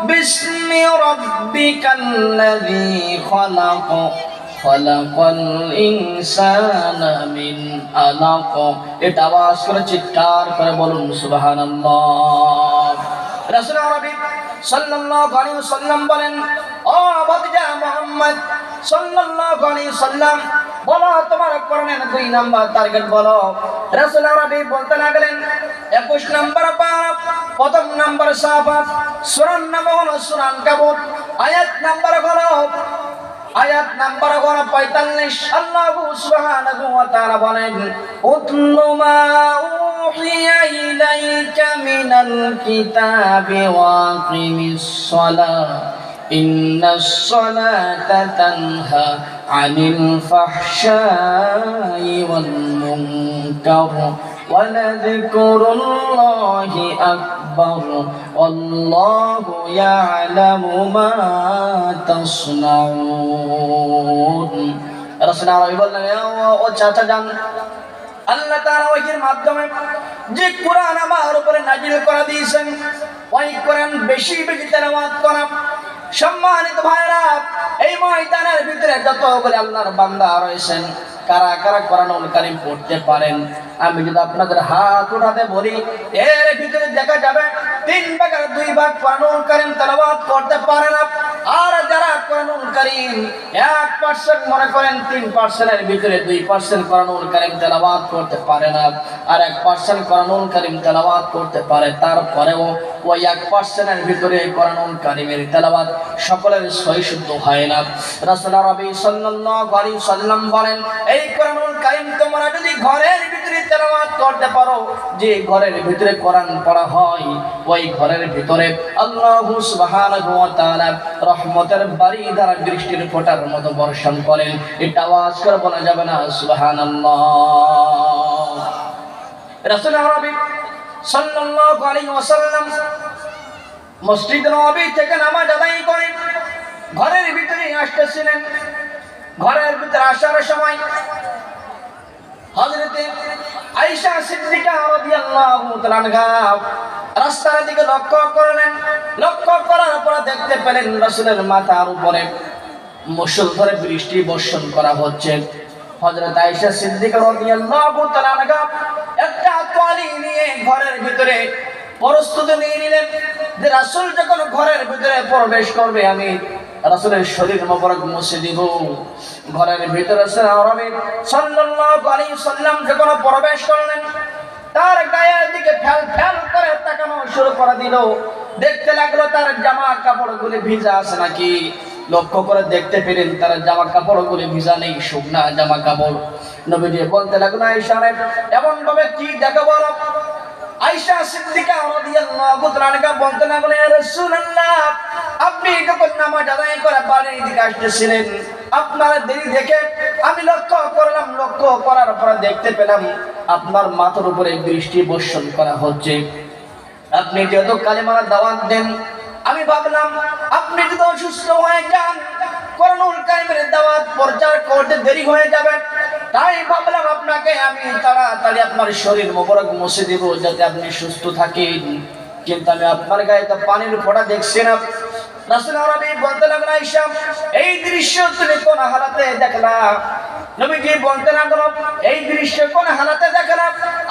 বিসমি রাব্বিকাল্লাযী খালাক খালাকাল ইনসানা মিন আলাক। এটা আওয়াজ করে চিৎকার করে বলুন সুবহানাল্লাহ। রাসূল নবী সাল্লাল্লাহু আলাইহি ওয়াসাল্লাম বলেন, ও ভাতিজা মুহাম্মদ সাল্লাল্লাহু আলাইহি ওয়াসাল্লাম, বলো তোমার কোরআনের 2 নাম্বার টার্গেট বলো। রাসূল নবী বলতে লাগলেন, 21 নাম্বার পারা, 1 নাম্বার সাফাত, সূরার নাম হলো সূরা আনকাবুত, আয়াত নাম্বার হলো 45। আল্লাহ সুবহানাহু ওয়া তাআলা বলেন, উতলু মা উহিয়া ইলাইকা মিনাল কিতাবি ওয়া আকিমিস সালাহ ইন্নাস সালাতা তানহা আনিল ফাহশাই ওয়াল মুনকার ওয়া লাযিকরুল্লাহি আকবার ওয়াল্লাহু ইয়ালামু মা তাসনাউন। রাসূলুল্লাহ বললেন, ও চাচা যান, আল্লাহ তাআলা ওহির মাধ্যমে যে কোরআন আমার উপরে নাজিল করে দিয়েছেন, ওই কোরআন বেশি বেশি তেলাওয়াত করা। সম্মানিত ভাইরা, এই ময়দানের ভিতরে যতগুলো আল্লাহর বান্দা রয়েছেন, কারা কারা কোরআনুল কারীম পড়তে পারেন? আমি যদি আপনাদের হাত উঠাতে বলি, এর ভিতরে দেখা যাবে 3 ভাগের 2 ভাগ কোরআনুল কারীম তেলাওয়াত করতে পারে না। আর যারা কোরআনুল কারীম 1% মনে করেন, 3% এর ভিতরে 2% কোরআনুল কারীম তেলাওয়াত করতে পারে না, আর 1% কোরআনুল কারীম তেলাওয়াত করতে পারে। তারপরেও ওই 1% এর ভিতরে কোরআনুল কারীমের তেলাওয়াত সকলের সহি শুদ্ধ হয় না। রাসূল নবী সাল্লাল্লাহু আলাইহি ওয়াসাল্লাম বলেন, এই কোরআনুল কারীম তোমরা যদি ঘরের ভিতরে তেলাওয়াত করতে পারো, যে ঘরের ভিতরে কোরআন পড়া হয়, ওই ঘরের ভিতরে আল্লাহ সুবহানাহু ওয়া তাআলা রহমতের বাড়ি দ্বারা বৃষ্টির ফোঁটার মতো বর্ষণ করেন। এটা আওয়াজ করে বলা যাবে না সুবহানাল্লাহ। রাসূল নবী সাল্লাল্লাহু আলাইহি ওয়াসাল্লাম মসজিদ নববী থেকে নামাজ আদায় করে ঘরের ভিতরে আসতেছিলেন। ঘরের ভিতরে আসার সময় হযরতে আয়েশা সিদ্দিকা রাদিয়াল্লাহু তাআলা আনহা রাস্তার দিকে লক্ষ্য করলেন। লক্ষ্য করার পর দেখতে পেলেন রাসূলের মাথার উপরে মুষলধারে বৃষ্টি বর্ষণ করা হচ্ছে। হযরত আয়েশা সিদ্দিকা রাদিয়াল্লাহু তাআলা আনহা একটা তোয়ালি নিয়ে ঘরের ভিতরে প্রস্তুতি নিয়ে নিলেন। যে রাসূল যখন ঘরের ভিতরে প্রবেশ করবে আমি রাসূলের শরীর মোবারক মুছে দিব। ঘরের ভিতরে নবী সাল্লাল্লাহু আলাইহি সাল্লাম যখন প্রবেশ করলেন তার গায়ের দিকে ফ্যাল ফ্যাল করে তাকানো শুরু করে দিল। দেখতে লাগলো তার জামা কাপড়গুলি ভিজা আছে নাকি। লক্ষ্য করে দেখতে পেলেন তার জামা কাপড়গুলি ভিজা নেই, শুকনা জামা কাপড়। নবীজি বলতে লাগলো আয়েশা রে এমন ভাবে কি দেখো বলো। আয়েশা সিদ্দিকা রাদিয়াল্লাহু তাআলা আনহা বলতে লাগলেন ইয়া রাসূলুল্লাহ আপনি যখন নামাজ আদায় করে বাড়ির দিকে আসতেছিলেন আপনার দেরি দেখে আমি লক্ষ্য করলাম। লক্ষ্য করার পরে দেখতে পেলাম আপনার মাথার উপরে বৃষ্টি বর্ষণ করা হচ্ছে। আপনি যেহেতু কালেমার দাওয়াত দেন আমি ভাবলাম আপনি যদি অসুস্থ হয়ে যান কোরআনুল কারীমের দাওয়াত প্রচার করতে দেরি হয়ে যাবে, তাই ভাবলাম আপনাকে আমি তাড়াতাড়ি আপনার শরীর মোবারক মুছে দেব যাতে আপনি সুস্থ থাকেন। কিন্তু আমি আপনার গায়ে তো পানির ফোঁটা দেখছি না। রাসূল আরবি বলতে লাগলেন আয়েশা এই দৃশ্য তুমি কোন হালাতে দেখলা। নবীজি বলতে লাগলো এই দৃশ্য কোন হালাতে দেখলা।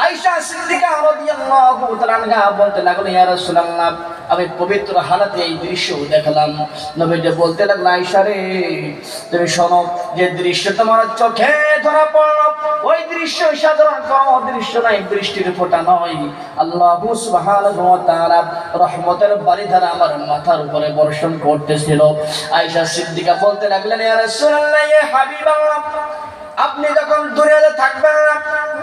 আয়েশা সিদ্দিকা রাদিয়াল্লাহু তাআলা আনহা বলতে লাগলো ইয়া রাসূলুল্লাহ আমি পবিত্র হালাতে এই দৃশ্য দেখলাম। নবীজি বলতে লাগলেন আয়েশা রে তুমি শোনো যে দৃশ্য তোমার চোখে ধরা পড়লো ওই দৃশ্য সাধারণ কোনো দৃশ্য নয়, বৃষ্টির ফোঁটা নয়। আল্লাহ সুবহানাহু ওয়া তাআলা রহমতের বারিধারা আমার মাথার উপরে বর্ষণ করতেছিল। আয়েশা সিদ্দিকা বলতে লাগলেন ইয়া রাসূলুল্লাহ ইয়া হাবিবাল্লাহ আপনি যখন দুনিয়াতে থাকবেন না,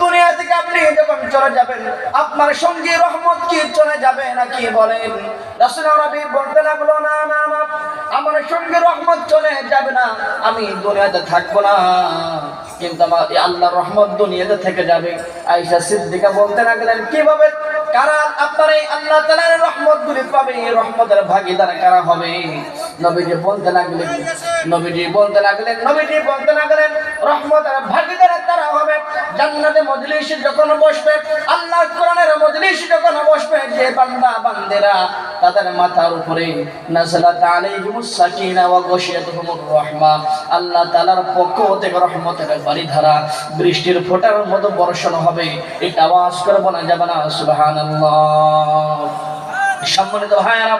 দুনিয়া থেকে আপনি যখন চলে যাবেন আপনার সঙ্গে রহমত কি চলে যাবে নাকি বলেন। রাসূল আরবি বলতে লাগলো না না না আমার সঙ্গে রহমত চলে যাবে না, আমি দুনিয়াতে থাকবো না কিন্তু আমার আল্লাহর রহমত দুনিয়াতে থেকে যাবে। আয়েশা সিদ্দিকা বলতে লাগলেন কিভাবে কারা আপনার এই আল্লাহ তাআলার রহমতগুলি পাবে, রহমতের ভাগীদার কারা হবে। নবীজি বলতে লাগলেন রহমতের ভাগীদার কারা হবে জান্নাতে মজলিসে যখন বসবে আল্লাহর কোরআনের মজলিসে যখন বসবে যে বান্দা বান্দেরা তাদের মাথার উপরে নাযালাত আলাইহিমুস সাকিনা ওয়া গাশিয়াতুহুমুর রাহমা আল্লাহ তাআলার পক্ষ থেকে রহমতের বারিধারা বৃষ্টির ফোঁটার মতো বর্ষণ হবে। এটা আওয়াজ করে বলা যাবে না সুবহানাল্লাহ। সম্মানিত ভাইরা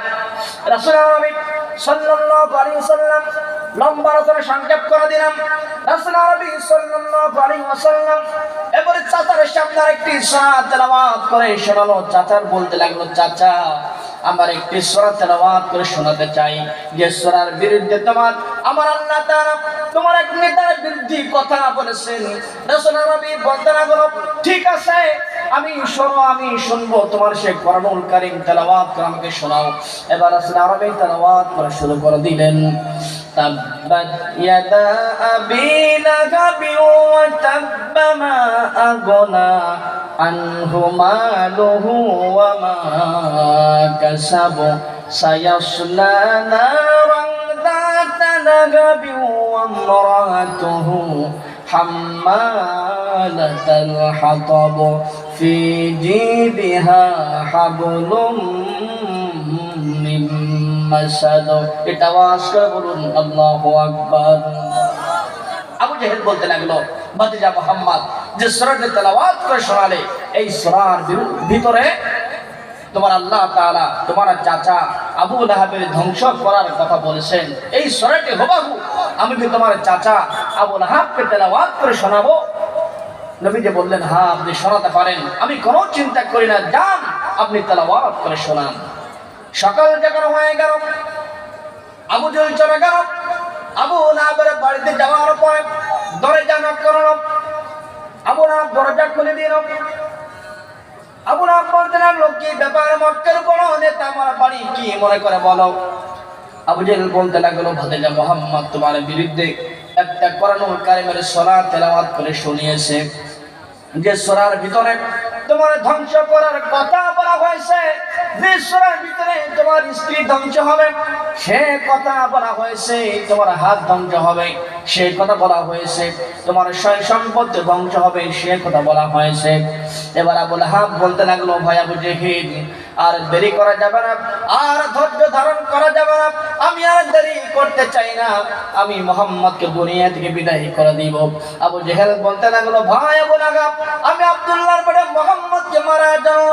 রাসূল আরবি সাল্লাল্লাহু আলাইহি ওয়াসাল্লাম লম্বা রচনা সংক্ষেপ করে দিলাম। রাসূল আরবি সাল্লাল্লাহু আলাইহি ওয়াসাল্লাম এবারে চাচার সামনে একটি সূরা তেলাওয়াত করে শোনালো। চাচার বলতে লাগলো চাচা আমার একটি সূরা তেলাওয়াত করে শোনাতে চাই যে সূরার বিরুদ্ধে আমার আল্লাহ তাআলা তোমার এক নেতার বিরুদ্ধে কথা বলেছেন। রাসূল আরবি বলতে লাগলো ঠিক আছে আমি শুনবো তোমার সেই কোরআনুল কারীম তেলাওয়াত করে আমাকে শোনাও। এবার রাসূল আরবি তেলাওয়াত করা শুরু করে দিলেন তাব্বাত ইয়াদা আবি লাহাবি ওয়া তাব্বা মা আগনা আনহু মালুহু ওয়া মা কাসাবু সায়াসলা নারান যাতা লাহাবি ওয়া ইমরাতুহু হাম্মালাতাল হাতাব ফি জিবিহা হাবলুম মিন মাসাদ। এটা আওয়াজ করে বলুন আল্লাহু আকবার। আবু জাহেল বলতে লাগলো ভাতিজা মুহাম্মদ যে সূরাটি তেলাওয়াত করে শোনালে এই সূরার ভিতরে তোমার আল্লাহ তাআলা তোমার চাচা আবু লাহাবের ধ্বংস করার কথা বলেছেন। এই সূরাটি হুবহু আমি কি তোমার চাচা আবু লাহাবকে তেলাওয়াত করে শোনাবো? নবীজি বললেন হ্যাঁ আপনি শোনাতে পারেন, আমি কোনো চিন্তা করি না, যান আপনি তেলাওয়াত করে শোনান। সকাল যখন হয়ে গেল আবু জাহেল চলে গেল। আবু লাহাবের বাড়িতে যাওয়ার পরে দরজা নক করল। আবু লাহাব দরজা খুলে দিল। আবু লাহাব বলতে লাগলো কি ব্যাপার মক্কার বড় নেতা আমার বাড়ি কি মনে করে বলো। আবু জাহেল বলতে লাগলো ভাতিজা মুহাম্মদ তোমার বিরুদ্ধে একটা কোরআনুল কারীমের সূরা তেলাওয়াত করে শুনিয়েছে যে সূরার ভিতরে তোমার ধ্বংস করার কথা বলা হয়েছে, যে সূরার ভিতরে তোমার স্ত্রী ধ্বংস হবে সে কথা বলা হয়েছে, তোমার হাত ধ্বংস হবে সেই কথা বলা হয়েছে, তোমার সয় সম্পত্তি ধ্বংস হবে সে কথা বলা হয়েছে। এবার আবু লাহাব বলতে লাগলো, ভাই আবু জেহেল, আর দেরি করা যাবে না, আর ধৈর্য ধারণ করা যাবে না, আমি আর দেরি করতে চাই না, আমি মুহাম্মদকে দুনিয়া থেকে বিদায় করে দিব। আবু জেহেল বলতে লাগলো, ভাই আবু লাহাব, আমি আব্দুল্লাহর বেটা মুহাম্মদকে মারার জন্য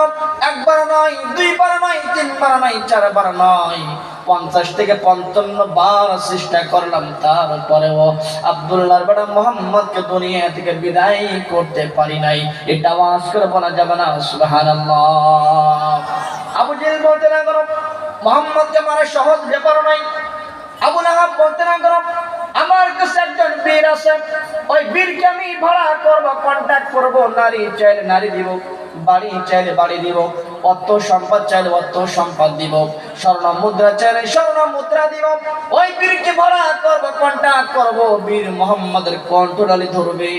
একবার নয়, দুইবার নয়, তিনবার নয়, চারবার নয়, 50 থেকে 55 বার চেষ্টা করলাম, তারপরেও আব্দুল্লাহর বেটা মুহাম্মদকে দুনিয়া থেকে বিদায় করতে পারি নাই। এটা আওয়াজ করে বলা যাবে না সুবহানাল্লাহ। আবু জেহেল বলতে লাগলো, মুহাম্মদকে মারা সহজ ব্যাপার নয়। আবু লাহাব বলতে লাগলো, আমার কাছে একজন বীর আছে, ওই বীরকে আমি ভাড়া করব, কন্ট্যাক্ট করব, নারী চাইলে নারী দিব, বাড়ি চাইলে বাড়ি দিব, অর্থ সম্পদ চাইলে অর্থ সম্পদ দিব, স্বর্ণ মুদ্রা চাইলে স্বর্ণ মুদ্রা দিব। ওই বীরকে ভাড়া করব, কন্ট্যাক্ট করব, বীর মুহাম্মদের কণ্ঠডালি ধরবে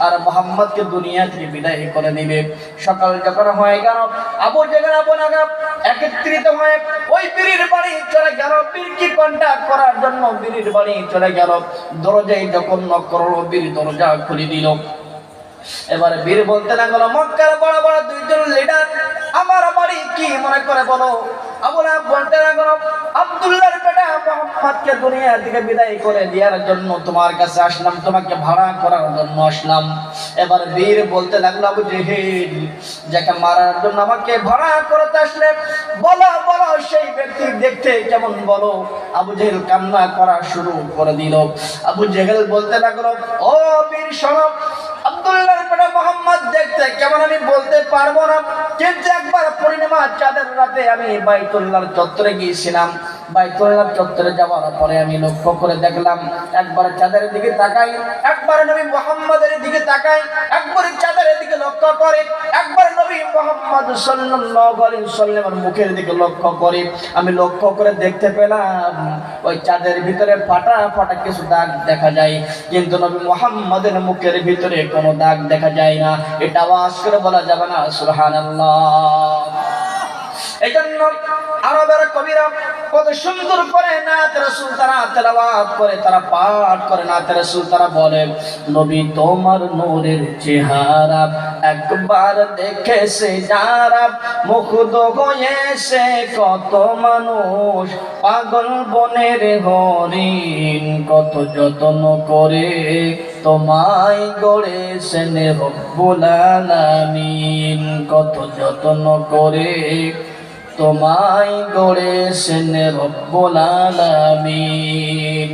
আর মুহাম্মদকে দুনিয়া থেকে বিদায় করে দিবে। সকাল যখন হয়ে গেল, আবু জেহেল আবু লাহাব একত্রিত হয়ে ওই বীরের বাড়ি চলে গেল, বীরকে কন্ট্যাক্ট করার জন্য বীরের বাড়ি চলে গেল। দরজায় যখন নক করলো, বীর দরজা খুলে দিল। এবারে বীর বলতে লাগলো, মক্কার বড় বড় দুইজন লিডার আমার বাড়ি কি মনে করে বলো। আবু লাহাব বলতে লাগলো, আব্দুল্লাহর বেটা মুহাম্মদকে দুনিয়া থেকে বিদায় করে দেওয়ার জন্য তোমার কাছে আসলাম, তোমাকে ভাড়া করার জন্য আসলাম। এবার বীর বলতে লাগলো, আবু জেহেল, যাকে মারার জন্য আমাকে ভাড়া করতে আসলে বলো বলো সেই ব্যক্তি দেখতে কেমন বলো। আবু জেহেল কান্না করা শুরু করে দিল। আবু জেহেল বলতে লাগলো, ও বীর শোনো, আব্দুল্লাহর বেটা মুহাম্মদ দেখতে কেমন আমি বলতে পারবো না, কিন্তু একবার পূর্ণিমা চাঁদের রাতে আমি বাইতুল্লাহর চত্বরে গিয়েছিলাম। বাইতুল্লাহর চত্বরে যাওয়ার পরে আমি লক্ষ্য করে দেখলাম, একবার চাঁদের দিকে তাকাই, একবার নবী মুহাম্মদের দিকে তাকাই, একবার চাঁদের দিকে লক্ষ্য করে, একবার নবী মুহাম্মদ সাল্লাল্লাহু আলাইহি ওয়াসাল্লামের মুখের দিকে লক্ষ্য করে। আমি লক্ষ্য করে দেখতে পেলাম ওই চাঁদের ভিতরে ফাটা ফাটা কিছু দাগ দেখা যায়, কিন্তু নবী মুহাম্মদের মুখের ভিতরে কোনো দাগ দেখা যায় না। এটা আওয়াজ করে বলা যাবে না সুবহানাল্লাহ। এজন্য আরবের কবিরা কত সুন্দর করে নাত রাসূল তারা তেলাওয়াত করে, তারা পাঠ করে নাত রাসূল, তারা বলে, নবী তোমার নূরের চেহারা একবার দেখেছে যারা, মুগ্ধ হয়েছে কত মানুষ, পাগল বনের হরিণ কত যত্ন করে তোমায় গড়েছেন রব্বুল আলামিন, কত যত্ন করে তোমায় গড়েছেন রব্বুল আলামিন।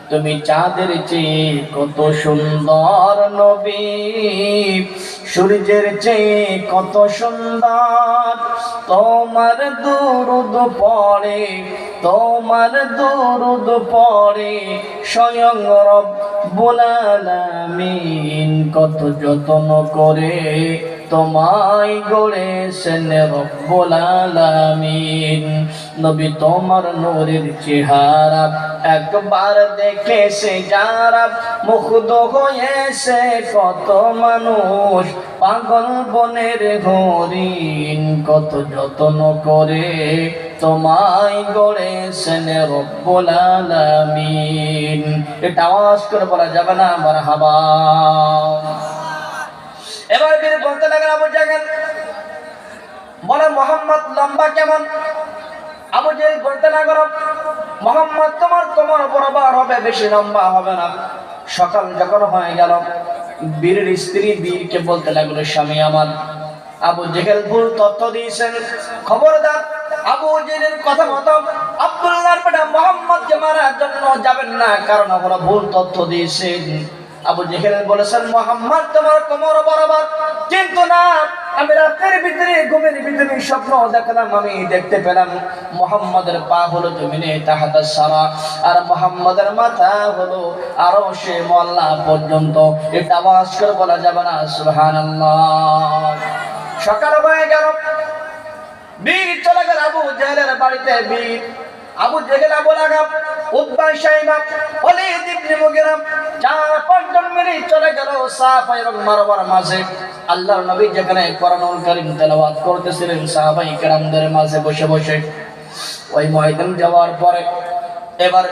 তুমি চাঁদের চেয়ে কত সুন্দর নবী, সূর্যের চেয়ে কত সুন্দর, তোমার দুরুদ পড়ে, তোমার দুরুদ পড়ে স্বয়ং রব্বুল আলামিন, কত যত্ন করে তোমায় গড়েছেন রব্বুল আলামিন। নবী তোমার নূরের চেহারা একবার দেখেছে যারা, মুগ্ধ হয়েছে কত মানুষ, পাগল বনের হরিণ কত যত্ন করে তোমায় গড়েছেন রব্বুল আলামিন। এটা আওয়াজ করে বলা যাবে না মারহাবা। এবার বীর বলতে লাগলেন, আবু জেহেল বলে, মুহাম্মদ লম্বা কেমন? আবু জেহেল বলতে লাগলো, মুহাম্মদ তোমার কোমর বরাবর হবে, বেশি লম্বা হবে না। সকাল যখন হয়ে গেল, বীরের স্ত্রী বীরকে বলতে লাগলো, স্বামী আমার, আবু জেহেল ভুল তথ্য দিয়েছেন, খবরদার আবু জেহেলের কথা মতো আব্দুল্লাহর বেটা মুহাম্মদকে মারার জন্য যাবেন না, কারণ ওরা ভুল তথ্য দিয়েছেন। আবু জেহেল বলেছেন, মুহাম্মদ তোমার কোমর বরাবর, কিন্তু না, আমি রাতের ভিতরে ঘুমের ভিতরে স্বপ্ন দেখলাম, আমি দেখতে পেলাম মুহাম্মদের পা হলো জমিনে তাহাতা সারা, আর মুহাম্মদের মাথা হলো আরশে মোয়াল্লা পর্যন্ত। এটা আওয়াজ করে বলা যাবে না সুবহানাল্লাহ। সকাল হয়ে গেল, বীর চলে গেল আবু জেহেলের বাড়িতে। বীর আবু জেহেল, আবু লাহাব, উতবা, শাইবা, ওয়ালিদ ইবনে মুগিরা 4-5 জন মিলে চলে গেল সাফা এবং মারওয়ার মাঝে। আল্লাহর নবী যেখানে কোরআনুল কারীম তেলাওয়াত করতেছিলেন, সাহাবায়ে কেরামদের মাঝে বসে বসে ওই ময়দান যাওয়ার পরে এবার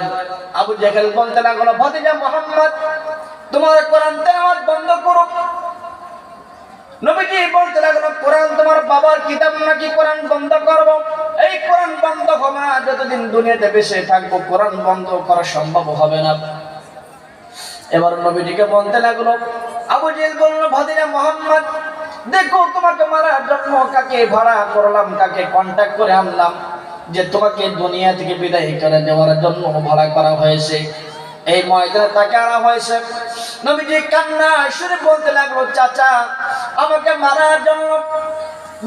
আবু জাহেল বলতে লাগলো, ভাতিজা মুহাম্মদ, তোমার কোরআন তেলাওয়াত বন্ধ করো। নবীজি বলতে লাগলো, কোরআন তোমার বাবার কিতাব নাকি কোরআন বন্ধ করব? এই কোরআন বন্ধ হবে না, যতদিন দুনিয়াতে বেঁচে থাকবো কোরআন বন্ধ করা সম্ভব হবে না। এবার নবীজিকে বলতে লাগলো, আবু জাহেল বলল, ভাতিজা মুহাম্মদ, দেখো তোমাকে মারার জন্য কাকে ভাড়া করলাম, কাকে কন্টাক্ট করে আনলাম, যে তোমাকে দুনিয়া থেকে বিদায় করে দেওয়ার জন্য ভাড়া করা হয়েছে। এই ময়দানে তাকে আনা হয়েছে। নবীজি কান্না শুনে বলতে লাগলো, চাচা, আমাকে মারার জন্য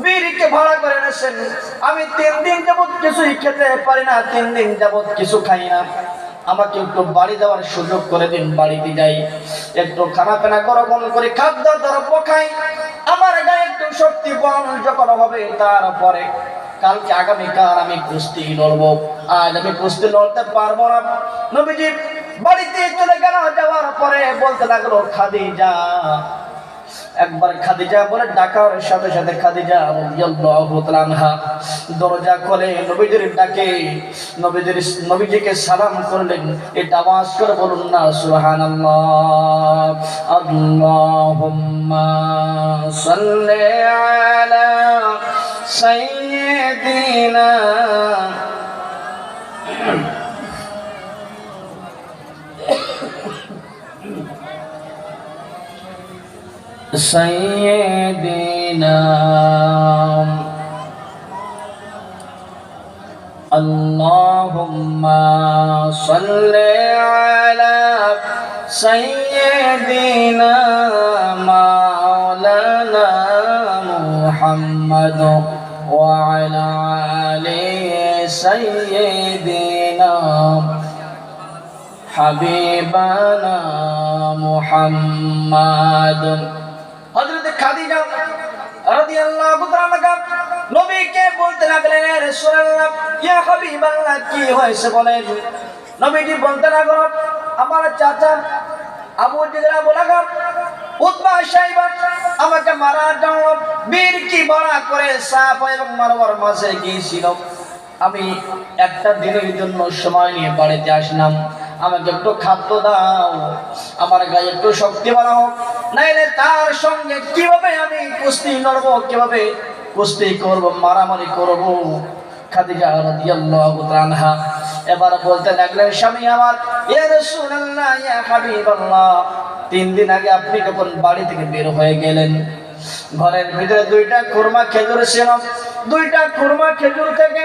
বীরকে ভাড়া করে এনেছেন। আমি 3 দিন যাবত কিছুই খেতে পারি না, 3 দিন যাবত কিছু খাই না। আমাকে একটু বাড়ি যাওয়ার সুযোগ করে দিন, বাড়িতে যাই, একটু খানা পেনা গ্রহণ করে খাদ্য দ্রব্য খাই, আমার গায়ে একটু শক্তি বল যখন হবে, তারপরে কালকে আগামীকাল আমি কুস্তি লড়বো। আজ আমি কুস্তি লড়তে পারবো না। নবীজি বাড়িতে চলে গেল। যাওয়ার পরে বলতে লাগলো, খাদিজা, একবার খাদিজা বলে ডাকার সাথে সাথে খাদিজা রাদিয়াল্লাহু তাআলা আনহা দরজা খুলে নবীজির ডাকে নবীজিকে সালাম করলেন। এটা আওয়াজ করে বলুন না সুবহানাল্লাহ। আল্লাহুম্মা সাল্লি আলা সাইয়্যিদিনা سيدنا اللهم صل على سيدنا مولانا محمد وعلى آل سيدنا حبيبنا محمد। হযরত খাদিজা রাদিয়াল্লাহু তাআলা নবীকে বলতে লাগলেন, হে রাসূলুল্লাহ, ইয়া হাবিবাল্লাহ, কি হয়েছে বলেন। নবীজি বলতে লাগলেন, আমার চাচা আবু জাহেল বলাগা উতবা সাইবা আমাকে মারার জন্য বীর কি বড়া করে সাফা এবং মারওয়ার মাঝে গিয়েছিল। আমি একটা দিনের জন্য সময় নিয়ে বাড়িতে আসলাম, আমাকে একটু খাদ্য দাও, আমার গায়ে একটু শক্তি বাড়াও, নাইলে তার সঙ্গে কিভাবে আমি কুস্তি লড়বো, কিভাবে কুস্তি করব, মারামারি করব। খাদিজা রাদিয়াল্লাহু তাআলা আনহা এবার বলতে লাগলেন, স্বামী আমার, ইয়া রাসূলুল্লাহ, ইয়া হাবিবাল্লাহ, 3 দিন আগে আপনি যখন বাড়ি থেকে বের হয়ে গেলেন, ঘরের ভিতরে 2টা খুরমা খেজুর ছিল। 2টা খুরমা খেজুর থেকে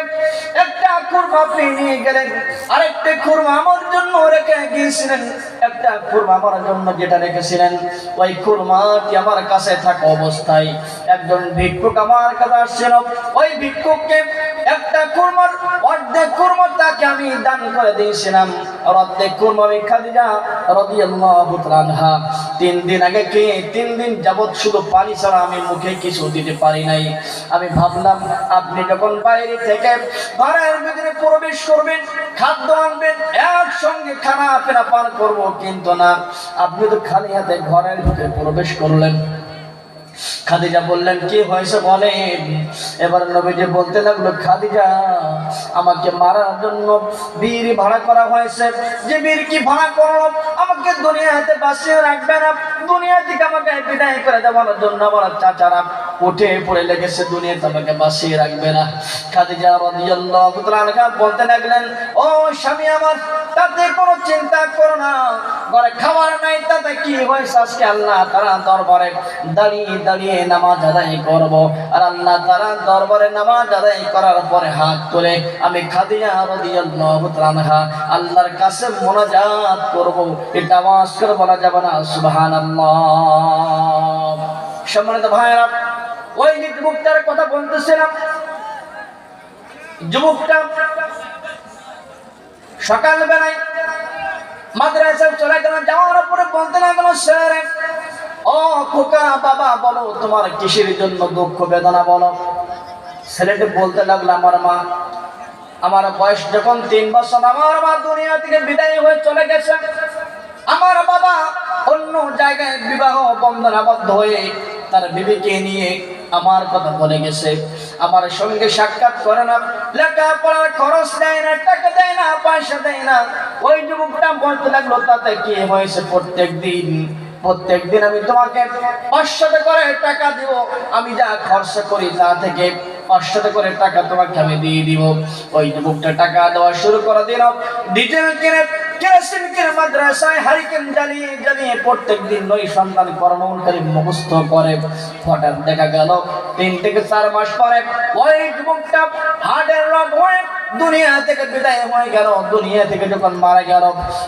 একটা খুরমা আপনি নিয়ে গেলেন, আরেকটা খুরমা আমার জন্য রেখে গিয়েছিলেন। একটা খুরমা আমার জন্য যেটা রেখেছিলেন, ওই খুরমাটি আমার কাছে থাকা অবস্থায় একজন ভিক্ষুক আমার কাছে আসছিল। ওই ভিক্ষুককে একটা খুরমার অর্ধেক খুরমা তাকে আমি দান করে দিয়েছিলাম। আর অর্ধেক খুরমা আমি খাদিজা রাদিয়াল্লাহু তাআলা আনহা 3 দিন আগে কে 3 দিন যাবত শুধু পানি ছাড়া আমি মুখে কিছু দিতে পারি নাই। আমি ভাবলাম আপনি যখন বাইরে থেকে ঘরের ভিতরে প্রবেশ করবেন, খাদ্য আনবেন, একসঙ্গে খানা পেনা পান করবো, কিন্তু না, আপনি তো খালি হাতে ঘরের ভিতরে প্রবেশ করলেন। খাদিজা বললেন, কি হয়েছে বলেন। এবার নবীজি বলতে লাগলো, খাদিজা, আমাকে মারার জন্য বীর ভাড়া করা হয়েছে। যে বীর কি ভাড়া করলো, আমাকে দুনিয়াতে বাঁচিয়ে রাখবে না, দুনিয়া থেকে আমাকে বিদায় করে দেওয়ার জন্য আমার চাচারা উঠে পড়ে লেগেছে, দুনিয়াতে আমাকে বাঁচিয়ে রাখবে না। খাদিজা রাদিয়াল্লাহু তাআলা আনহা বলতে লাগলেন, ও স্বামী আমার, তাতে কোনো চিন্তা করো না, ঘরে খাবার নাই, তাতে কি হয়েছে, আজকে আল্লাহ তাআলা দরবারে দাঁড়িয়ে দাঁড়িয়ে নামাজ আদায় করব। আর আল্লাহ তাআলার দরবারে নামাজ আদায় করার পরে হাত তুলে আমি খাদিজা রাদিয়াল্লাহু তাআলা আনহা আল্লাহর কাছে মোনাজাত করব। এটা আওয়াজ করে বলা যাবে না সুবহানাল্লাহ। সম্মানিত ভাইরা, ওই যুবকটার কথা বলতেছিলাম। যুবকটা সকালবেলায় মাদ্রাসায় চলে গেল। যাওয়ার পরে বলতে লাগলো, স্যার, ও খোকা, বাবা বলো, তোমার কিসের জন্য দুঃখ বেদনা বলো। ছেলেটি বলতে লাগলো, আমার বয়স যখন 3 বছর, আমার মা দুনিয়া থেকে বিদায় হয়ে চলে গেছে। আমার বাবা অন্য জায়গায় বিবাহ বন্ধনাবদ্ধ হয়ে তার বিবিকে নিয়ে আমার কথা বলে গেছে, আমার সঙ্গে সাক্ষাৎ করে না, লেখাপড়ার খরচ দেয় না, টাকা দেয় না, পয়সা দেয় না। ওই যুবকটা বলতে লাগলো, তাতে কি হয়েছে, প্রত্যেক দিন আমি তোমাকে 500 করে টাকা দিব, আমি যা খরচ করি তা থেকে 500 করে টাকা তোমাকে আমি দিয়ে দিব। ওই যুবকটা টাকা দেওয়া শুরু করে দিল, ডিজেল কিনে, কেরোসিন কিনে, মাদ্রাসায় হারিকেন জ্বালিয়ে প্রত্যেক দিন ওই সন্তান কোরআনুল কারীম মুখস্থ করে। হঠাৎ দেখা গেল 3 থেকে 4 মাস পরে ওই যুবকটা হার্টের রোগ হয়ে দুনিয়া থেকে বিদায় হয়ে গেল। দুনিয়া থেকে যখন মারা গেল,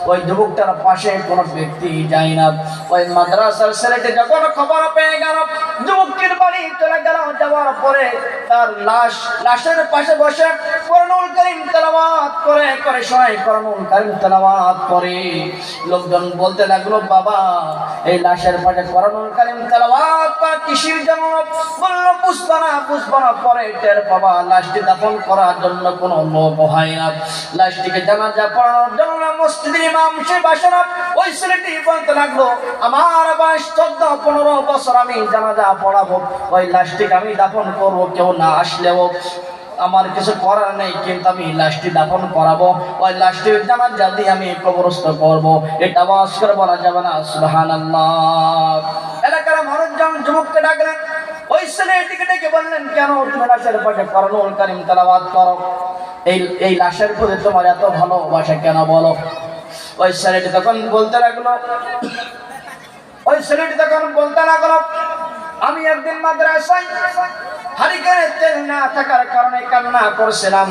ওই যুবকটার পাশে কোনো ব্যক্তি যায় না। ওই মাদ্রাসার ছেলেটি যখন খবর পেয়ে গেল, যুবকটির বাড়ি চলে গেল। যাওয়ার পরে তার লাশের পাশে বসে কোরআনুল কারীম তেলাওয়াত করে শোনায়, কোরআনুল কারীম তেলাওয়াত করে। লোকজন বলতে লাগলো, বাবা এই লাশের পাশে কোরআনুল কারীম তেলাওয়াত করা কিসের জন্য? বলল, বুঝবো না, পরে টের পাবা। লাশটি দাফন করার জন্য কোনো লোক হয় না, লাশটিকে জানাজা পড়ানোর জন্য মসজিদের ইমাম সে বাসে না। ওই ছেলেটি বলতে লাগলো, আমার বয়স 14-15 বছর, আমি জানাজা পড়াবো, ওই লাশটিকে আমি দাফন করবো, কেউ না আসলেও আমার কিছু করার নেই, কিন্তু আমি লাশটি দাফন করাবো, ওই লাশটির জানাজা দিয়ে আমি কবরস্থ করবো। এটা আওয়াজ করে বলা যাবে না সুবহানাল্লাহ। এলাকার মানুষজন যুবককে ডাকলেন, ওই ছেলেটিকে ডেকে বললেন, কেন তুমি লাশের পাশে কোরআনুল কারীম তেলাওয়াত করো? এই লাশের প্রতি তোমার এত ভালোবাসা কেন বলো? ওই ছেলেটি তখন বলতে লাগলো, আমি একদিন মাদ্রাসায় হারিকেনের তেল না থাকার কারণে কান্না করছিলাম।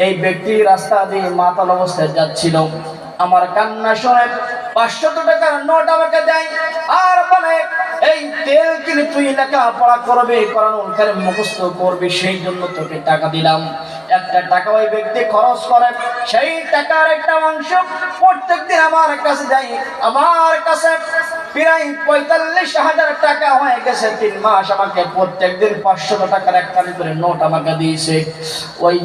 এই ব্যক্তি রাস্তা দিয়ে মাতাল অবস্থায় যাচ্ছিল, আমার কান্না শুনে 500 টাকার নোট আমাকে দেয়, আর বলে, এই তেল কিনে তুই লেখাপড়া করবে, কোরআনুল কারীম মুখস্থ করবি, সেই জন্য তোকে টাকা দিলাম। একটা টাকা ওই ব্যক্তি খরচ করে, সেই টাকার একটা অংশ প্রত্যেকদিন আমার কাছে যায়। আমার কাছে প্রায় 45,000 টাকা হয়ে গেছে। 3 মাস আমাকে প্রত্যেকদিন 500 টাকার একটা করে নোট আমাকে দিয়েছে। ওই